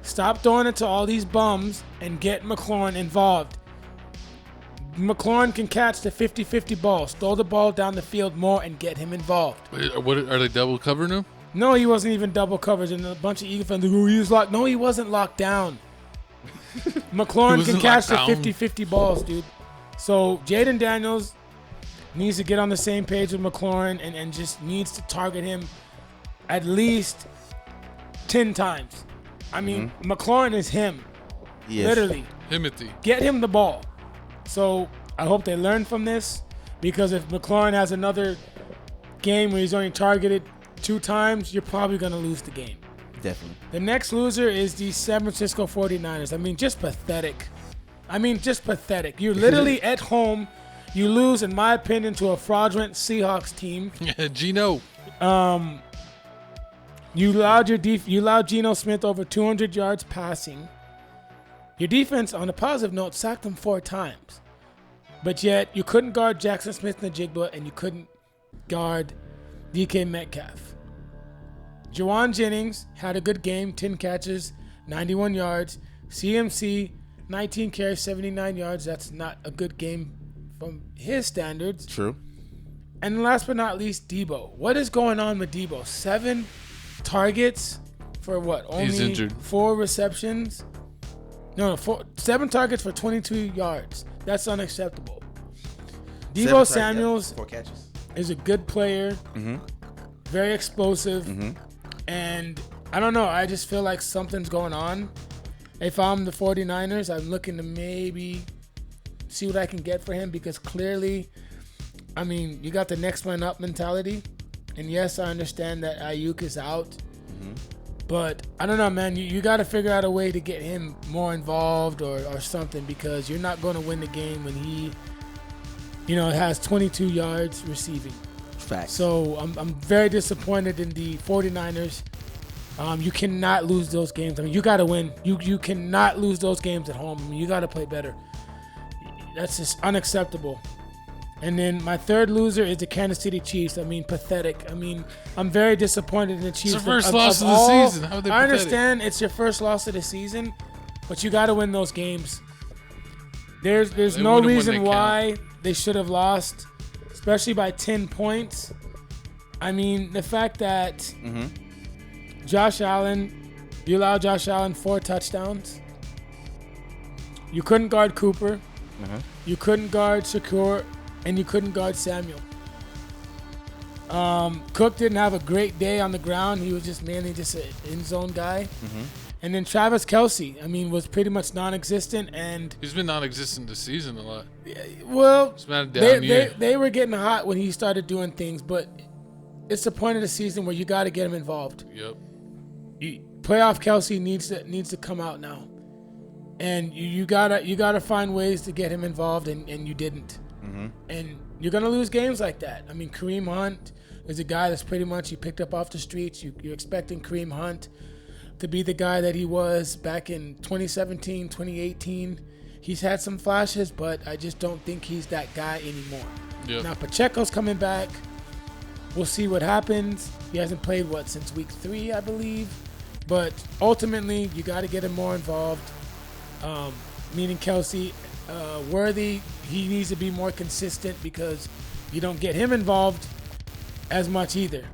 Stop throwing it to all these bums and get McLaurin involved. McLaurin can catch the 50-50 balls. Throw the ball down the field more and get him involved. What are they double covering him? No, he wasn't even double coverage, and a bunch of Eagle fans like, oh, he was locked. No, he wasn't locked down. McLaurin can catch the 50-50 balls, dude. So Jaden Daniels needs to get on the same page with McLaurin and just needs to target him at least 10 times. I mean, McLaurin is him. Yes. Literally. Timothy. Get him the ball. So I hope they learn from this, because if McLaurin has another game where he's only targeted 2 times, you're probably going to lose the game. Definitely. The next loser is the San Francisco 49ers. I mean, just pathetic. You're literally at home. You lose, in my opinion, to a fraudulent Seahawks team. Geno. You allowed Geno Smith over 200 yards passing. Your defense, on a positive note, sacked him 4 times. But yet, you couldn't guard Jackson Smith-Njigba, and you couldn't guard DK Metcalf. Juwan Jennings had a good game, 10 catches, 91 yards. CMC, 19 carries, 79 yards. That's not a good game from his standards. True. And last but not least, Debo. What is going on with Debo? 7 targets for what? He's Only injured. 4 receptions? No, 7 targets for 22 yards. That's unacceptable. Debo Samuels 4 catches. is a good player, very explosive, and I don't know. I just feel like something's going on. If I'm the 49ers, I'm looking to maybe see what I can get for him, because clearly, I mean, you got the next man up mentality. And yes, I understand that Ayuk is out. But I don't know, man. You got to figure out a way to get him more involved or something, because you're not going to win the game when he, has 22 yards receiving. Facts. So I'm very disappointed in the 49ers. You cannot lose those games. I mean, you got to win. You cannot lose those games at home. I mean, you got to play better. That's just unacceptable. And then my third loser is the Kansas City Chiefs. I mean, pathetic. I mean, I'm very disappointed in the Chiefs. It's their first loss of the season. How are they I pathetic? understand it's your first loss of the season, but you got to win those games. There's They no win 'em when reason they why they should have lost, especially by 10 points. I mean, the fact that Josh Allen, you allowed Josh Allen 4 touchdowns. You couldn't guard Cooper. You couldn't guard Shakur. And you couldn't guard Samuel. Cook didn't have a great day on the ground. He was just mainly just an end zone guy. And then Travis Kelce, I mean, was pretty much non-existent. And He's been non-existent this season a lot. well, It's been a down year. they were getting hot when he started doing things, but it's the point of the season where you got to get him involved. Yep. Playoff Kelce needs to come out now, and you gotta find ways to get him involved, and you didn't. And you're going to lose games like that. I mean, Kareem Hunt is a guy that's pretty much you picked up off the streets. You're expecting Kareem Hunt to be the guy that he was back in 2017, 2018. He's had some flashes, but I just don't think he's that guy anymore. Yep. Now, Pacheco's coming back. We'll see what happens. He hasn't played, since week 3, I believe. But ultimately, you got to get him more involved, meaning Kelce. Worthy, he needs to be more consistent, because you don't get him involved as much either.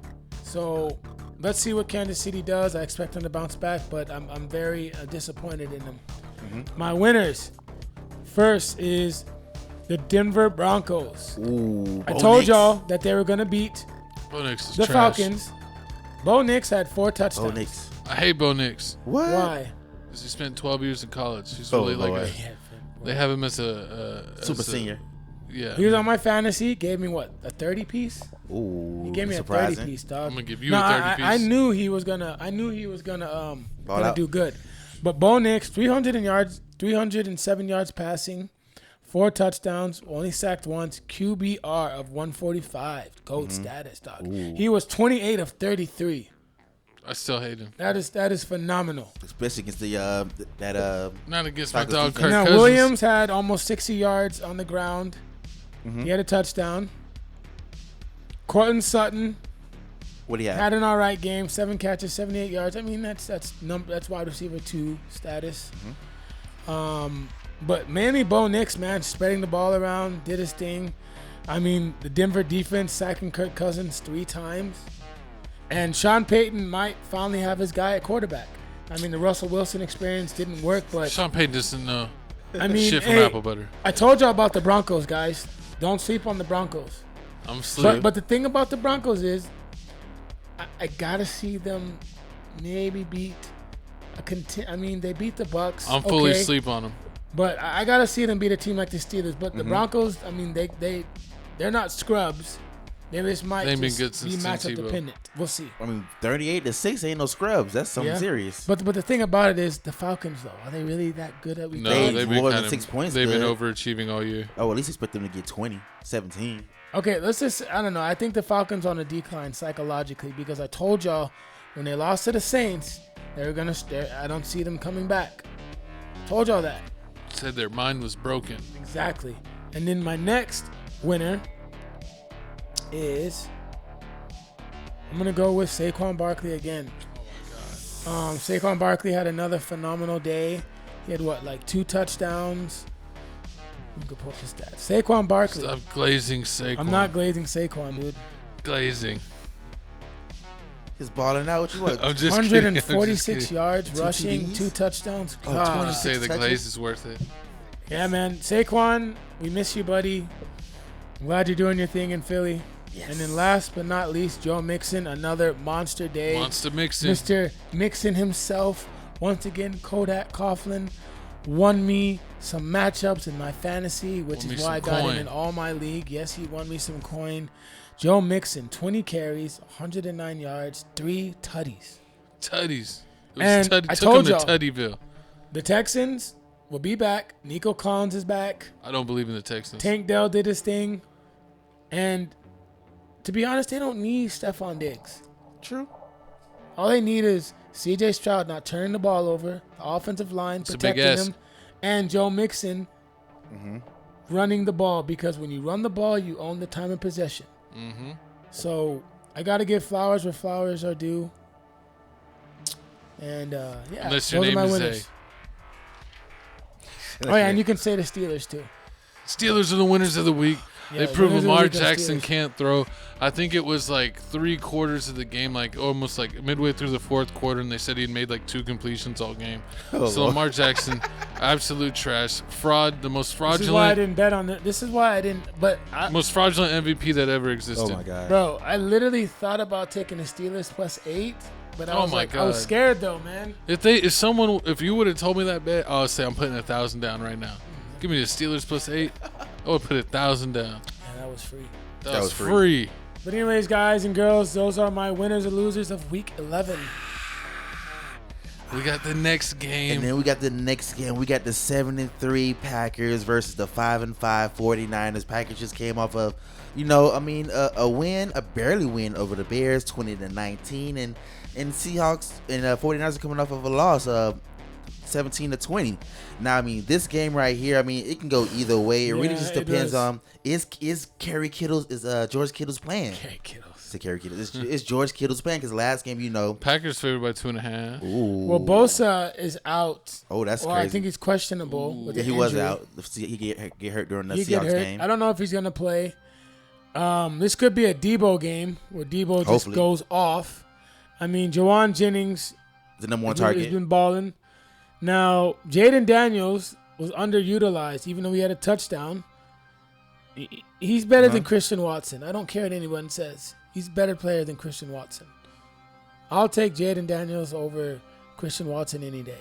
So let's see what Kansas City does. I expect them to bounce back, but I'm very disappointed in them. My winners. First is the Denver Broncos. Ooh, I told y'all that they were going to beat Bo Nix is the trash. Falcons. Bo Nix had 4 touchdowns. Bo Nix. I hate Bo Nix. What? Why? Because he spent 12 years in college. He's Oh, really Lord. they have him as a Super senior. Yeah. He was on my fantasy. Gave me a 30 piece. Ooh, He gave me surprising. a 30 piece, dog. I'm gonna give you a 30 piece. I knew he was gonna Ball out. do good. But Bo Nix, 307 yards passing, 4 touchdowns, only sacked once, QBR of 145, GOAT status, dog. Ooh. He was 28 of 33. I still hate him. That is phenomenal. Especially against Not against my Falcons dog defense. Kirk Now, Cousins. Williams had almost 60 yards on the ground. Mm-hmm. He had a touchdown. Cortland Sutton what do you have? had an all right game, 7 catches, 78 yards. I mean, that's wide receiver 2 status. But mainly Bo Nix, man, spreading the ball around, did his thing. I mean, the Denver defense sacking Kirk Cousins 3 times. And Sean Payton might finally have his guy at quarterback. I mean, the Russell Wilson experience didn't work, but Sean Payton doesn't know I mean, shit from hey, apple butter. I told y'all about the Broncos, guys. Don't sleep on the Broncos. I'm asleep. But the thing about the Broncos is, I gotta see them maybe beat I mean, they beat the Bucks. I'm fully okay, asleep on him. But I gotta see them beat a team like the Steelers. But the Broncos, I mean, they're not scrubs. They just might They've been just good since be Tim matchup Tebow. dependent. We'll see. I mean, 38-6 ain't no scrubs. That's something Yeah. serious. But the thing about it is the Falcons, though, are they really that good at No, They they've been more than kind of 6 points They've been good. overachieving all year. Oh, at least expect them to get 20, 17. Okay, let's just, I don't know. I think the Falcons on a decline psychologically because I told y'all when they lost to the Saints, I don't see them coming back. Told y'all that. Said their mind was broken. Exactly. And then my next winner is, I'm going to go with Saquon Barkley again. Saquon Barkley had another phenomenal day. He had like 2 touchdowns. Let me go pull up his stats. Saquon Barkley. Stop glazing Saquon. I'm not glazing Saquon, dude. glazing. He's balling out. What you want? I'm just kidding. I'm just 146 kidding. yards, 2 rushing, TDs? 2 touchdowns. Oh, God. 20. Say the touches? glaze is worth it. Yeah, man. Saquon, we miss you, buddy. I'm glad you're doing your thing in Philly. Yes. And then last but not least, Joe Mixon, another monster day. Monster Mixon. Mr. Mixon himself, once again, Kodak Coughlin, won me some matchups in my fantasy, which Won me is why I some got coin. him in all my league. Yes, he won me some coin. Joe Mixon, 20 carries, 109 yards, 3 tutties. Tutties. It was And Tutty, I took him told to y'all. Tuddyville. The Texans will be back. Nico Collins is back. I don't believe in the Texans. Tank Dell did his thing. And to be honest, they don't need Stephon Diggs. True. All they need is C.J. Stroud not turning the ball over, the offensive line It's a big protecting ask. him, and Joe Mixon running the ball. Because when you run the ball, you own the time of possession. Mm-hmm. So I got to give flowers where flowers are due. And yeah, Unless your those are name my is winners. Oh yeah, and you can say the Steelers too. Steelers are the winners of the week. Yeah, They proved winners of the Lamar week are Jackson Steelers. can't throw. I think it was like 3/4 of the game, like almost like midway through the 4th quarter, and they said he'd made like 2 completions all game. Oh, So Lord. Lamar Jackson, absolute trash, fraud, the most This is why I fraudulent, didn't bet on it. This is why I didn't. But most fraudulent MVP that ever existed. Oh my God. bro, I literally thought about taking the Steelers +8, but I Oh was my like, I was God. scared though, man. If you would have told me that bet, I would say I'm putting 1,000 down right now. Give me the Steelers +8. I would put 1,000 down. Yeah, that was free. That was was free. But anyways, guys and girls, those are my winners and losers of Week 11. We got the next And game. then we got the next game. We got the 7-3 Packers versus the 5-5 49ers. Packers just came off of, a win, a barely win over the Bears, 20-19, and Seahawks and 49ers are coming off of a loss, 17-20. Now, I mean, this game right here, I mean, it can go either way. It really Yeah, just it depends does. on is George Kittle's playing? Okay, kiddos. It's Kerry Kittle. It's George Kittle's playing because last game, Packers favored by 2.5. Ooh. Well, Bosa is out. Oh, that's Well, crazy. I think he's questionable. With Yeah, the he was injury. out. He get hurt during the He get Seahawks hurt. game. I don't know if he's gonna play. This could be a Debo game where Debo just Hopefully. goes off. I mean, Jawan Jennings The number one has target. been balling. Now, Jaden Daniels was underutilized, even though he had a touchdown. He's better than Christian Watson. I don't care what anyone says. He's a better player than Christian Watson. I'll take Jaden Daniels over Christian Watson any day.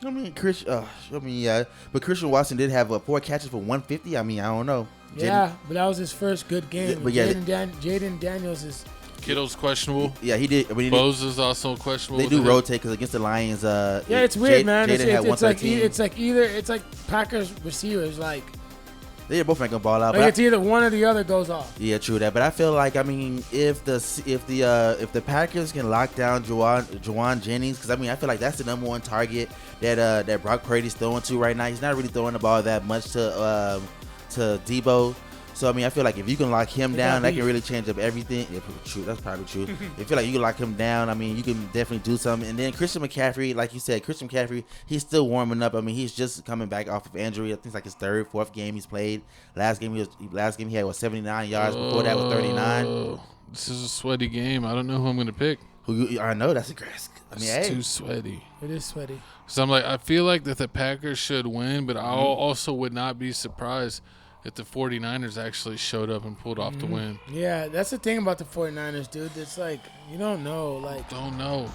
I mean, but Christian Watson did have 4 catches for 150. I mean, I don't know. Yeah, but that was his first good game. But yeah, Jaden Daniels is. Kittle's questionable. Yeah, he did. I mean, Bose is also questionable. they do rotate because against the Lions. Yeah, it's weird, man. Jaden had It's like 113. it's like Packers receivers like They both ain't gonna ball out. Like But it's either one or the other goes off. yeah, true that. But I feel like, I mean, if the Packers can lock down Juwan Jennings, because I mean, I feel like that's the number one target that Brock Purdy's throwing to right now. He's not really throwing the ball that much to Debo. So I mean, I feel like if you can lock him down, that can really change up everything. Yeah, true. That's probably true. I feel like you can lock him down. I mean, you can definitely do something. And then Christian McCaffrey, like you said, he's still warming up. I mean, he's just coming back off of injury. I think it's like his third, fourth game he's played. Last game he had 79 yards. Before that was 39. This is a sweaty game. I don't know who I'm gonna pick. I know that's a grass. I mean, It's too sweaty. It is sweaty. So I feel like that the Packers should win, but I also would not be surprised if the 49ers actually showed up and pulled off the win. Yeah, that's the thing about the 49ers, dude. It's like, you don't know. Like, Don't know.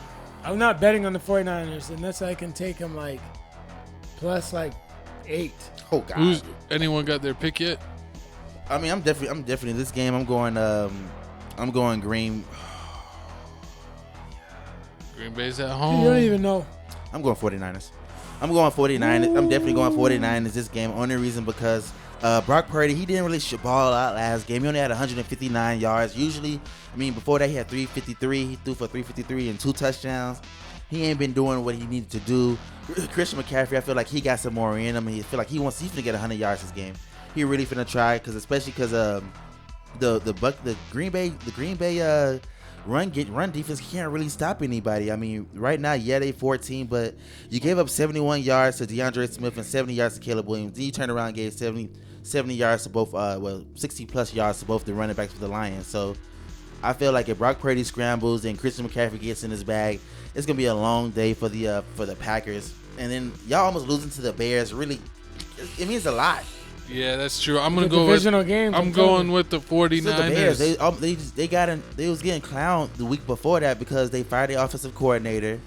I'm not betting on the 49ers unless I can take them, like, plus, like, 8. Oh God. Anyone got their pick yet? I mean, I'm definitely in this game. I'm going Green. Green Bay's at You home. don't even know. I'm going 49ers. I'm definitely going 49ers this game. Only reason because Brock Purdy, he didn't really ball out last game. He only had 159 yards. Usually, I mean, before that he had 353. He threw for 353 and 2 touchdowns. He ain't been doing what he needed to do. Christian McCaffrey, I feel like he got some more in him. I feel like he's finna get 100 yards this game. He really finna try, especially because the Green Bay run defense can't really stop anybody. I mean, right now, yeah, they 14, but you gave up 71 yards to DeAndre Smith and 70 yards to Caleb Williams. Then you turned around and gave 70 yards to both, 60 plus yards to both the running backs for the Lions. So I feel like if Brock Purdy scrambles and Christian McCaffrey gets in his bag, it's gonna be a long day for the Packers. And then y'all almost losing to the Bears. Really, it means a lot. Yeah, that's true. I'm gonna The go with. divisional games, I'm going with the 49ers. So the Bears, they was getting clowned the week before that because they fired the offensive coordinator.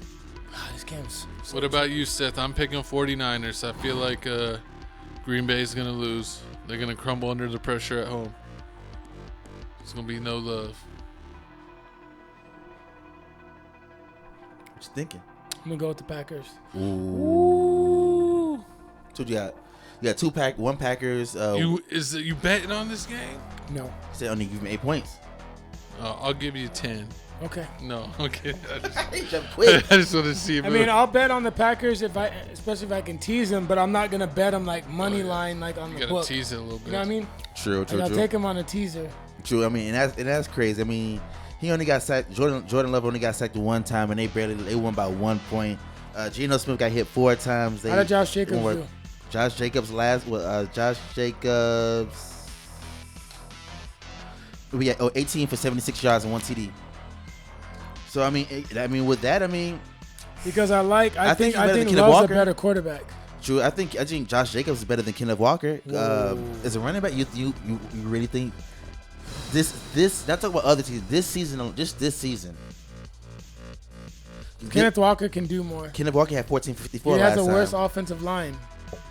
This game's What about you, Seth? I'm picking 49ers. I feel like Green Bay's going to lose. They're going to crumble under the pressure at home. There's going to be no love. What you thinking? I'm going to go with the Packers. Ooh. So you got one Packers. You betting on this game? No. Say only give me 8 points. I'll give you 10. Okay. No, okay. He jumped quick. I just want to see. I mean, I'll bet on the Packers especially if I can tease them, but I'm not gonna bet them like money line, like on you the gotta book. tease it a little bit. You know what I mean? True. Like, I'll take them on a teaser. True. I mean, and that's crazy. I mean, he only got sacked. Jordan Love only got sacked one time, and they won by 1 point. Geno Smith got hit 4 times. How did Josh Jacobs do? Josh Jacobs we had 18 for 76 yards and 1 TD. So I mean, with that, Because I think Kenneth Love's Walker. a better quarterback. True. I think Josh Jacobs is better than Kenneth Walker. As a running back, you really think this? Not talking about other teams. This season, just this season. Kenneth Walker can do more. Kenneth Walker had 1454 He last has time. a worse offensive line.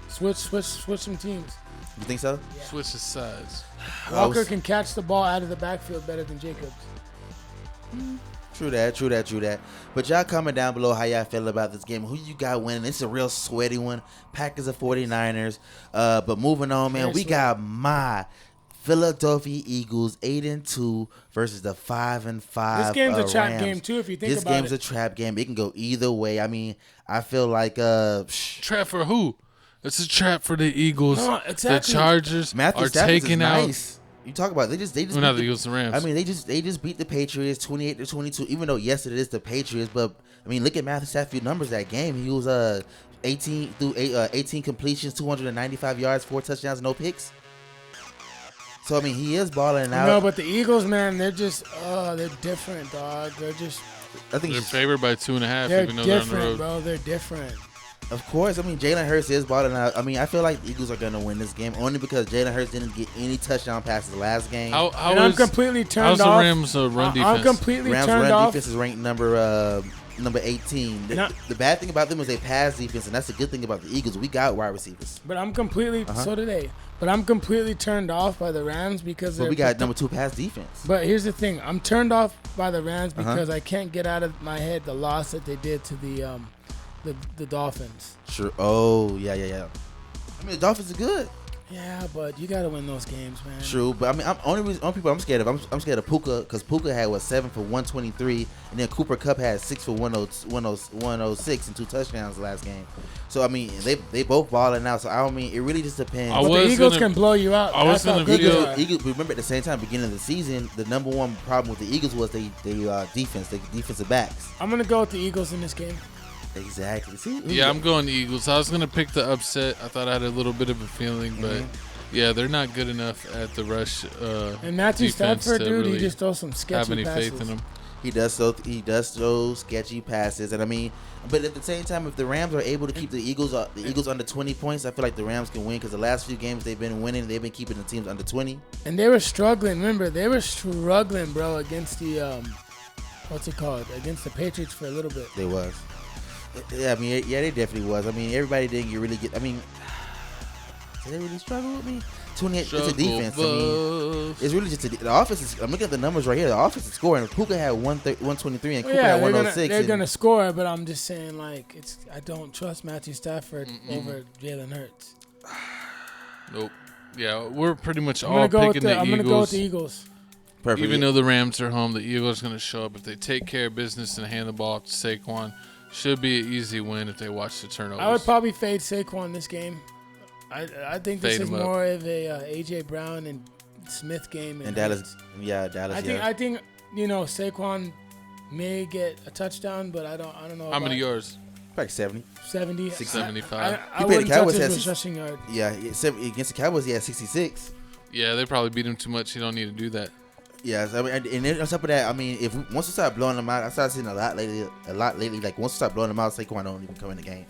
Switch some teams. You think so? Yeah. Switch the sides. Walker can catch the ball out of the backfield better than Jacobs. True that. But y'all comment down below how y'all feel about this game. Who you got winning? It's a real sweaty one. Packers or 49ers. But moving on, man, we got my Philadelphia Eagles 8-2 versus the 5-5. This game's a trap Rams. game too. If you think about it, This game's a trap game. It can go either way. I mean, I feel like Trap for who? It's a trap for the Eagles. No, exactly. The Chargers Matthew are Stafford taking is out. nice. You talk about they just Well, not the Eagles, the Rams. I mean, they just beat the Patriots 28-22. Even though yes, it is the Patriots, but I mean, look at Matthew Stafford's numbers that game. He was 18 completions, 295 yards, 4 touchdowns, no picks. So I mean, he is balling out. No, but the Eagles, man, they're just they're different, dog. They're just I think they're favored by 2.5, they're even though they're on the different, road. bro. They're different. Of course, I mean Jalen Hurts is balling out. I mean, I feel like the Eagles are gonna win this game only because Jalen Hurts didn't get any touchdown passes last game. I'm completely turned how's off. the Rams run defense? I'm completely Rams turned run off. defense is ranked number 18. The bad thing about them is they pass defense, and that's the good thing about the Eagles. We got wide receivers. But I'm completely so do they. But I'm completely turned off by the Rams because we got number 2 pass defense. But here's the thing: I'm turned off by the Rams because I can't get out of my head the loss that they did to the Dolphins. Sure. Oh yeah. I mean, the Dolphins are good. Yeah, but you gotta win those games, man. True, but I mean, only people I'm scared of. I'm scared of Puka because Puka had 7 for 123, and then Cooper Kupp had 6 for 106 and 2 touchdowns last game. So I mean, they both balling out. So I don't mean it really just depends. But the Eagles can blow you out. That's how good they are. Eagles. Remember at the same time, beginning of the season, the number one problem with the Eagles was they defense, the defensive backs. I'm gonna go with the Eagles in this game. Exactly. See? Yeah, I'm going Eagles. I was going to pick the upset. I thought I had a little bit of a feeling, but yeah, they're not good enough at the rush. And Matthew Stafford, dude, really he just throws some sketchy have any passes. faith in them. He does throw sketchy passes, and I mean, but at the same time, if the Rams are able to keep the Eagles under 20 points, I feel like the Rams can win because the last few games they've been winning, they've been keeping the teams under 20. And they were struggling. Remember, they were struggling, bro, against the what's it called? Against the Patriots for a little bit. They was. Yeah, I mean, yeah, they definitely was. I mean, everybody didn't really get. I mean, did they really struggle with me? 28. It's a defense. I mean, it's really just the offense. I'm looking at the numbers right here. The offense is scoring. Puka had 123 and Cooper had 106. They're gonna score, but I'm just saying, like, I don't trust Matthew Stafford over Jalen Hurts. Nope. Yeah, we're pretty much all picking the Eagles. I'm gonna go with the Eagles. Perfect. Even though the Rams are home, the Eagles are gonna show up if they take care of business and hand the ball to Saquon. Should be an easy win if they watch the turnovers. I would probably fade Saquon this game. I think this is more of a A.J. Brown and Smith game. And Dallas, Dallas. I think Saquon may get a touchdown, but I don't know. How many yards? Like 70. 70. 675. I wouldn't touch his rushing yard. Yeah, against the Cowboys, he had 66. Yeah, they probably beat him too much. He don't need to do that. Yeah, I mean, and then on top of that, I mean, once we start blowing them out, I started seeing a lot lately. Like once we start blowing them out, Saquon don't even come in the game.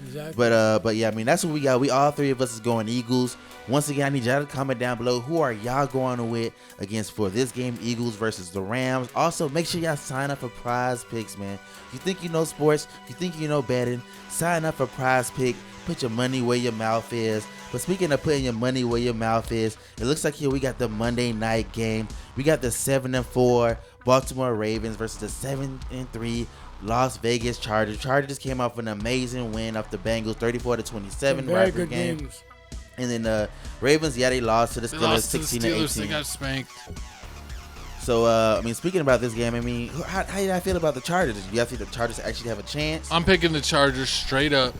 Exactly. But yeah, I mean, that's what we got. We all three of us is going Eagles. Once again, I need y'all to comment down below who are y'all going with against for this game, Eagles versus the Rams. Also, make sure y'all sign up for Prize Picks, man. If you think you know sports, if you think you know betting, sign up for Prize Pick. Put your money where your mouth is. But speaking of putting your money where your mouth is, it looks like here we got the Monday night game. We got the 7-4 Baltimore Ravens versus the 7-3 Las Vegas Chargers. Chargers came off an amazing win off the Bengals, 34-27. Very good games. And then the Ravens, they lost to the Steelers, 16-18. They got spanked. So, I mean, speaking about this game, I mean, how did I feel about the Chargers? Do you think the Chargers actually have a chance? I'm picking the Chargers straight up.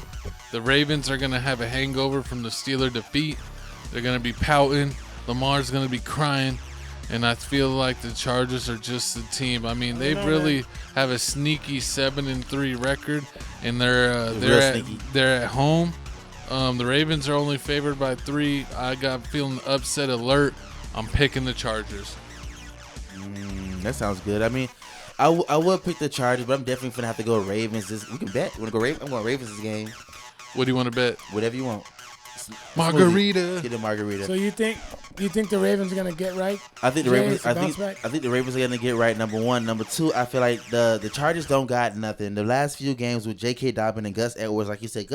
The Ravens are going to have a hangover from the Steeler defeat. They're going to be pouting. Lamar's going to be crying. And I feel like the Chargers are just the team. I mean, they really have a sneaky 7-3 record, and they're at home. The Ravens are only favored by 3. I got feeling upset alert. I'm picking the Chargers. That sounds good. I mean, I would pick the Chargers, but I'm definitely gonna have to go Ravens. We can bet. I'm going Ravens this game. What do you want to bet? Whatever you want. Margarita. Get a margarita. So you think the Ravens are gonna get right? I think the Ravens. I think the Ravens are gonna get right. Number one. Number two. I feel like the Chargers don't got nothing. The last few games with J.K. Dobbins and Gus Edwards, like you said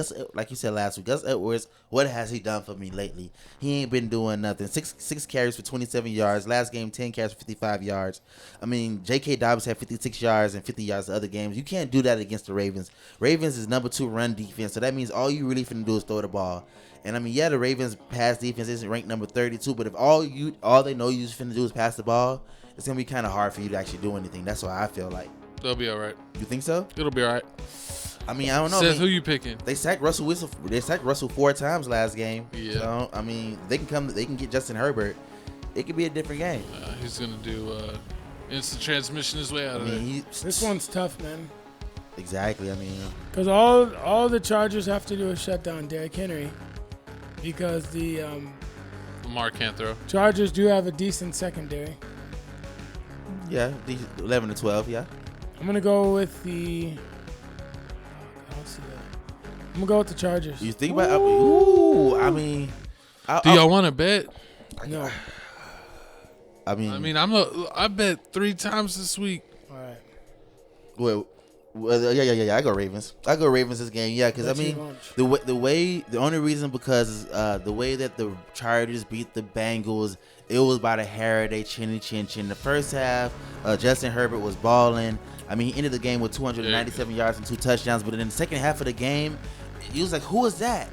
last week. Gus Edwards, what has he done for me lately? He ain't been doing nothing. Six carries for 27 yards. Last game, 10 carries for 55 yards. I mean, J.K. Dobbins had 56 yards and 50 yards the other games. You can't do that against the Ravens. Ravens is number 2 run defense, so that means all you really finna do is throw the ball. And I mean, the Ravens pass defense isn't ranked number 32, but if all they know you finna do is pass the ball, it's gonna be kind of hard for you to actually do anything. That's why I feel like they'll be all right. You think so? It'll be all right. I mean, I don't know. Seth, who you picking? They sacked Russell Wilson. They sacked Russell 4 times last game. Yeah. So, I mean, they can get Justin Herbert. It could be a different game. He's gonna do instant transmission his way out of there. This one's tough, man. Exactly. I mean, because all the Chargers have to do is shut down Derrick Henry. Because the Lamar can't throw. Chargers do have a decent secondary. Yeah, 11-12. Yeah. I'm gonna go with the. I don't see that. I'm gonna go with the Chargers. You think about? Ooh, I mean, do y'all want to bet? No. I mean, I bet 3 times this week. All right. Well, yeah. I go Ravens. I go Ravens this game. Yeah, because I mean, the only reason because the way that the Chargers beat the Bengals, it was by the hair of their chinny chin chin. The first half, Justin Herbert was balling. I mean, he ended the game with 297 yards and 2 touchdowns. But in the second half of the game, he was like, "Who is that?"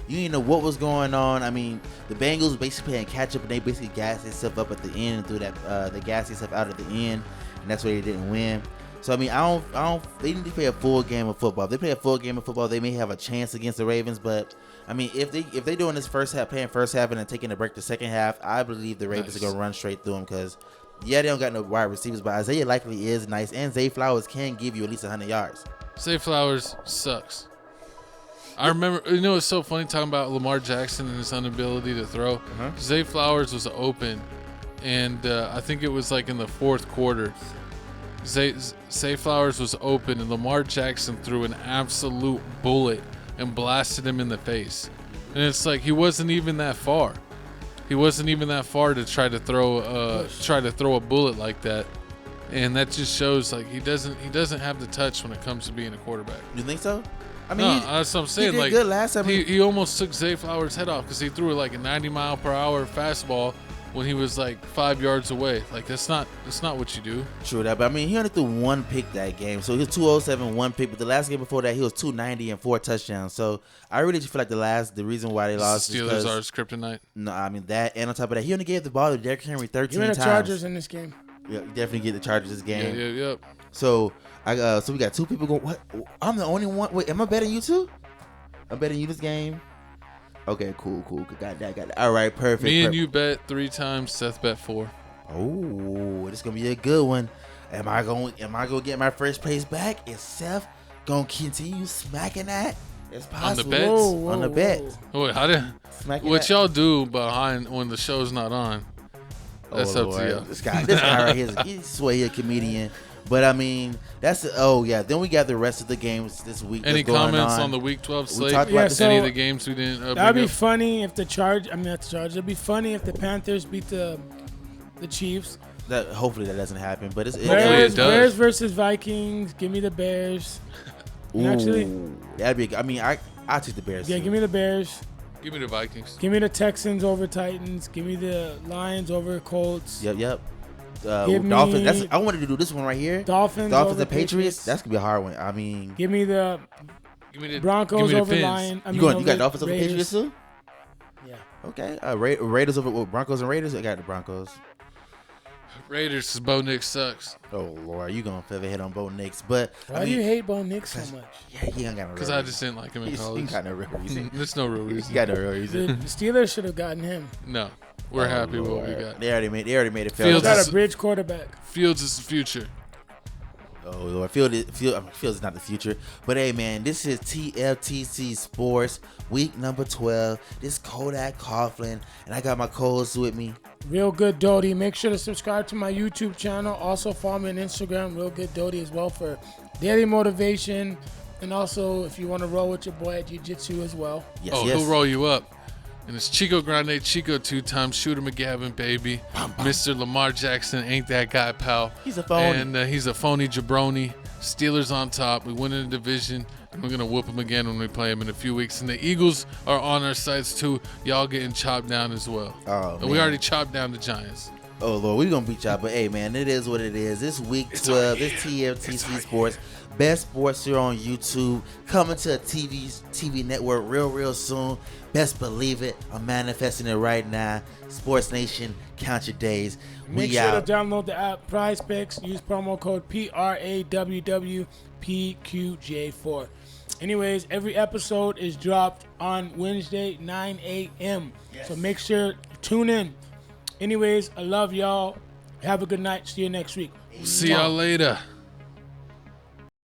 You didn't know what was going on. I mean, the Bengals basically playing catch up, and they basically gassed themselves up at the end and threw that they gassed themselves out at the end, and that's why they didn't win. So I mean, I don't. They need to play a full game of football. If they play a full game of football, they may have a chance against the Ravens. But I mean, if they doing this first half, playing first half, and then taking a break the second half, I believe the Ravens are gonna run straight through them because. Yeah, they don't got no wide receivers, but Isaiah likely is nice, and Zay Flowers can give you at least 100 yards. Zay Flowers sucks. I remember, it's so funny talking about Lamar Jackson and his inability to throw. Zay Flowers was open, and I think it was like in the fourth quarter. Zay Flowers was open, and Lamar Jackson threw an absolute bullet and blasted him in the face. And it's like he wasn't even that far. He wasn't even that far to try to throw a bullet like that, and that just shows like he doesn't have the touch when it comes to being a quarterback. You think so? I mean, no, that's what I'm saying. He did like good last time. He almost took Zay Flowers' head off because he threw like a 90-mile-per-hour fastball when he was like 5 yards away. Like that's not what you do. True that, but I mean he only threw one pick that game, so he was 207, one pick. But the last game before that, he was 290 and 4 touchdowns. So I really just feel like the reason why they lost. The Steelers are his kryptonite. No, I mean that, and on top of that, he only gave the ball to Derrick Henry 13 You're times. the Chargers in this game. Yeah, you definitely get the Chargers this game. Yeah. So so we got two people going. What? I'm the only one. Wait, am I betting you two? I'm betting you this game. Okay, cool. Got that. All right, perfect. Me and you bet 3 times. Seth bet 4. Oh, this gonna be a good one. Am I gonna get my first place back? Is Seth gonna continue smacking that? It's possible. On the bets? On the bet. Wait, how did? Smacking What that. y'all do behind when the show's not on? That's up to y'all. This guy right here, he swear he a comedian. But I mean, Then we got the rest of the games this week. Any comments on the Week 12 slate? talked about so any of the games we didn't? That'd be funny if It'd be funny if the Panthers beat the Chiefs. Hopefully that doesn't happen. But Hopefully it does. Bears versus Vikings. Give me the Bears. Actually, that'd be. I mean, I'll take the Bears. Yeah, too. give me the Bears. Give me the Vikings. Give me the Texans over Titans. Give me the Lions over Colts. Yep. Give Dolphins. me I wanted to do this one right here. Dolphins and over Patriots. That's gonna be a hard one. I mean, give me the Broncos give me the over Fins. Lions. you got Dolphins over Patriots too? Yeah. Okay. Raiders over Broncos and Raiders. I got the Broncos. Raiders, because Bo Nix sucks. Oh Lord, you gonna feather hit on Bo Nix? But Why do you hate Bo Nix so much? Yeah, he ain't got no. Because I just didn't like him in college. He got no real reason. There's no real He reason. got no real reason. The Steelers should have gotten him. No, we're happy with what we got. They already made it. Fields Got is- a bridge quarterback. Fields is the future. Oh Lord, Fields is not the future. But hey man, this is TFTC Sports week number 12. This is Kodak Coughlin, and I got my co-hosts with me. Real Good Doty. Make sure to subscribe to my YouTube channel. Also follow me on Instagram, Real Good Doty, as well for daily motivation. And also, if you want to roll with your boy at Jiu-Jitsu as well. Yes, He'll roll you up. And it's Chico Grande, Chico 2-time, Shooter McGavin, baby. Mr. Lamar Jackson ain't that guy, pal. He's a phony. And he's a phony jabroni. Steelers on top. We win in the division. And we're going to whoop them again when we play them in a few weeks. And the Eagles are on our sides, too. Y'all getting chopped down as well. Oh, and we already chopped down the Giants. Oh Lord, we gonna beat y'all, but hey man, it is what it is. This week 12, this TFTC Sports, best sports here on YouTube, coming to a TV network real soon. Best believe it, I'm manifesting it right now. Sports Nation, count your days. Make sure to download the app Prize Picks. Use promo code PRAWWPQJ4. Anyways, every episode is dropped on Wednesday, 9 a.m. Yes. So make sure to tune in. Anyways, I love y'all. Have a good night. See you next week. See y'all later.